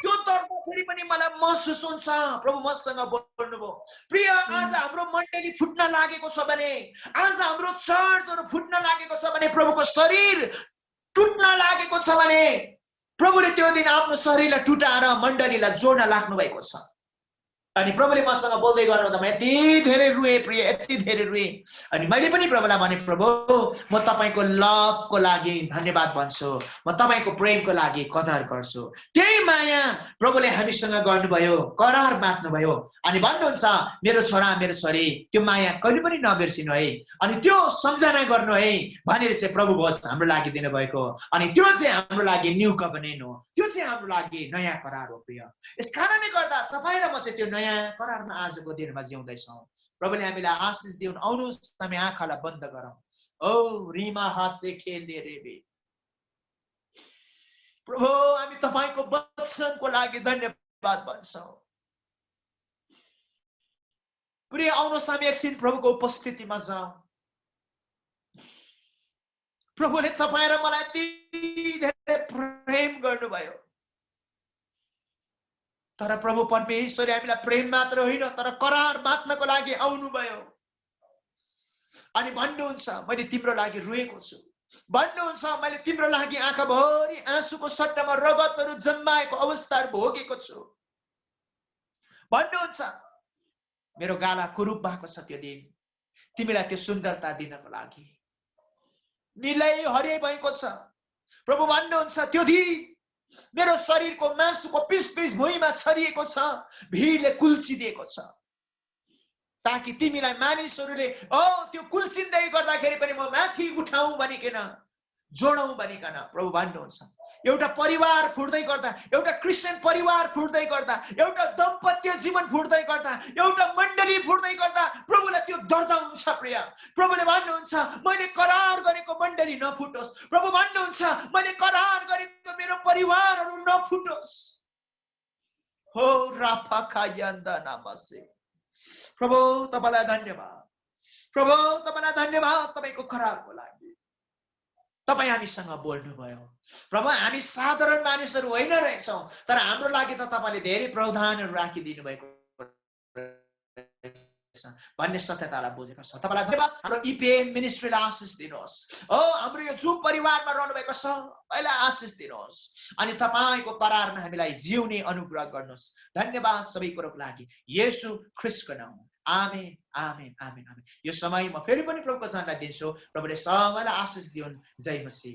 त्यो दर्द फेरि पनि मलाई महसुस हुन्छ। प्रभु मसँग बोल्नुभयो, प्रिय आज हाम्रो मण्डली फुट्न लागेको छ भने, आज हाम्रो चर्चहरू फुट्न लागेको छ भने, प्रभुको शरीर टुट्न लागेको छ भने प्रभुले त्यो दिन आफ्नो शरीरलाई टुटाएर मण्डलीलाई जोड्न लाग्नु भएको छ। अनि प्रभुले मसँग बोल्दै गर्नुहुँदा म यति धेरै रुएँ प्रिय, यति धेरै रुएँ। अनि मैले पनि प्रभुलाई भने प्रभु म तपाईको लभको लागि धन्यवाद भन्छु, म तपाईको प्रेमको लागि कदर गर्छु। त्यही माया प्रभुले हामीसँग गर्नुभयो, करार बाँध्नुभयो अनि भन्नुहुन्छ मेरो छोरा मेरो छोरी त्यो माया कहिले पनि नबिर्सिनु है, अनि त्यो सम्झना गर्नु है भनेर चाहिँ प्रभु भोज हाम्रो लागि दिनुभएको। अनि त्यो चाहिँ हाम्रो लागि न्यू कभेनेन्ट हो, त्यो चाहिँ हाम्रो लागि नयाँ करार हो। प्रिय, यस कारणले गर्दा तपाईँ र म चाहिँ त्यो नयाँ करारमा आजको दिनमा जिउँदैछौँ। प्रभुले हामीलाई आशिष दिउन्। आउनुहोस् हामी आँखालाई बन्द गरौँ। ओ रिमा हासे खेल्दे रेबे प्रभु हामी तपाईको वचनको लागि धन्यवाद भन्छौँ। प्रिय आउनुहोस् हामी एकछिन प्रभुको उपस्थितिमा जाउँ। प्रभुले तपाईँ र मलाई यति धेरै प्रेम गर्नुभयो, तर प्रभु परमेश्वरले हामीलाई प्रेम मात्र होइन तर करार बाँध्नको लागि आउनुभयो अनि भन्नुहुन्छ मैले तिम्रो लागि रोएको छु, भन्नुहुन्छ मैले तिम्रो लागि आँखाभरि आँसुको सट्टामा रगतहरू जम्माएको अवस्थाहरू भोगेको छु, भन्नुहुन्छ मेरो गाला कुरूप भएको छ त्यो दिन तिमीलाई त्यो सुन्दरता दिनको लागि, निलै हरियै भएको छ। प्रभु भन्नुहुन्छ त्यो दिन मेरो शरीरको मासुको पिस पिस भुइँमा छरिएको छ, भिडले कुल्चिदिएको छ, ताकि तिमीलाई मानिसहरूले त्यो कुल्चिँदै गर्दाखेरि पनि म माथि उठाउँ भनिकन, जोडौँ भनिकन प्रभु भन्नुहुन्छ। एउटा परिवार फुट्दै गर्दा, एउटा क्रिस्चियन परिवार फुट्दै गर्दा, एउटा दम्पत्य जीवन फुट्दै गर्दा, एउटा मण्डली फुट्दै गर्दा प्रभुलाई त्यो दर्द हुन्छ। प्रिय, प्रभुले भन्नुहुन्छ मैले करार गरेको मण्डली नफुटोस्, प्रभु भन्नुहुन्छ मैले करार गरेको मेरो परिवारहरू नफुटोस्। हो राफा यन्दा नामसे प्रभु तपाईलाई धन्यवाद, प्रभु तपाईलाई धन्यवाद तपाईको करारको लागि। तपाईँ हामीसँग बोल्नुभयो प्रभु, हामी साधारण मानिसहरू होइन रहेछौँ तर हाम्रो लागि त तपाईँले धेरै प्रावधानहरू राखिदिनु भएको भन्ने सत्यतालाई बुझेका छौँ। तपाईँलाई धन्यवाद। हाम्रो इपिएम मिनिस्ट्रीलाई आशिष दिनुहोस्। हाम्रो यो जुम परिवारमा रहनुभएको सबैलाई आशिष दिनुहोस् अनि तपाईँको करारमा हामीलाई जिउने अनुग्रह गर्नुहोस्। धन्यवाद सबै कुरोको लागि येशू ख्रीष्टको नाममा, आमेन आमेन आमेन आमेन। यो समय म फेरि पनि प्रभुको चरणलाई दिन्छु। प्रभुले सबैलाई आशिष दिउन्। जय मसीह।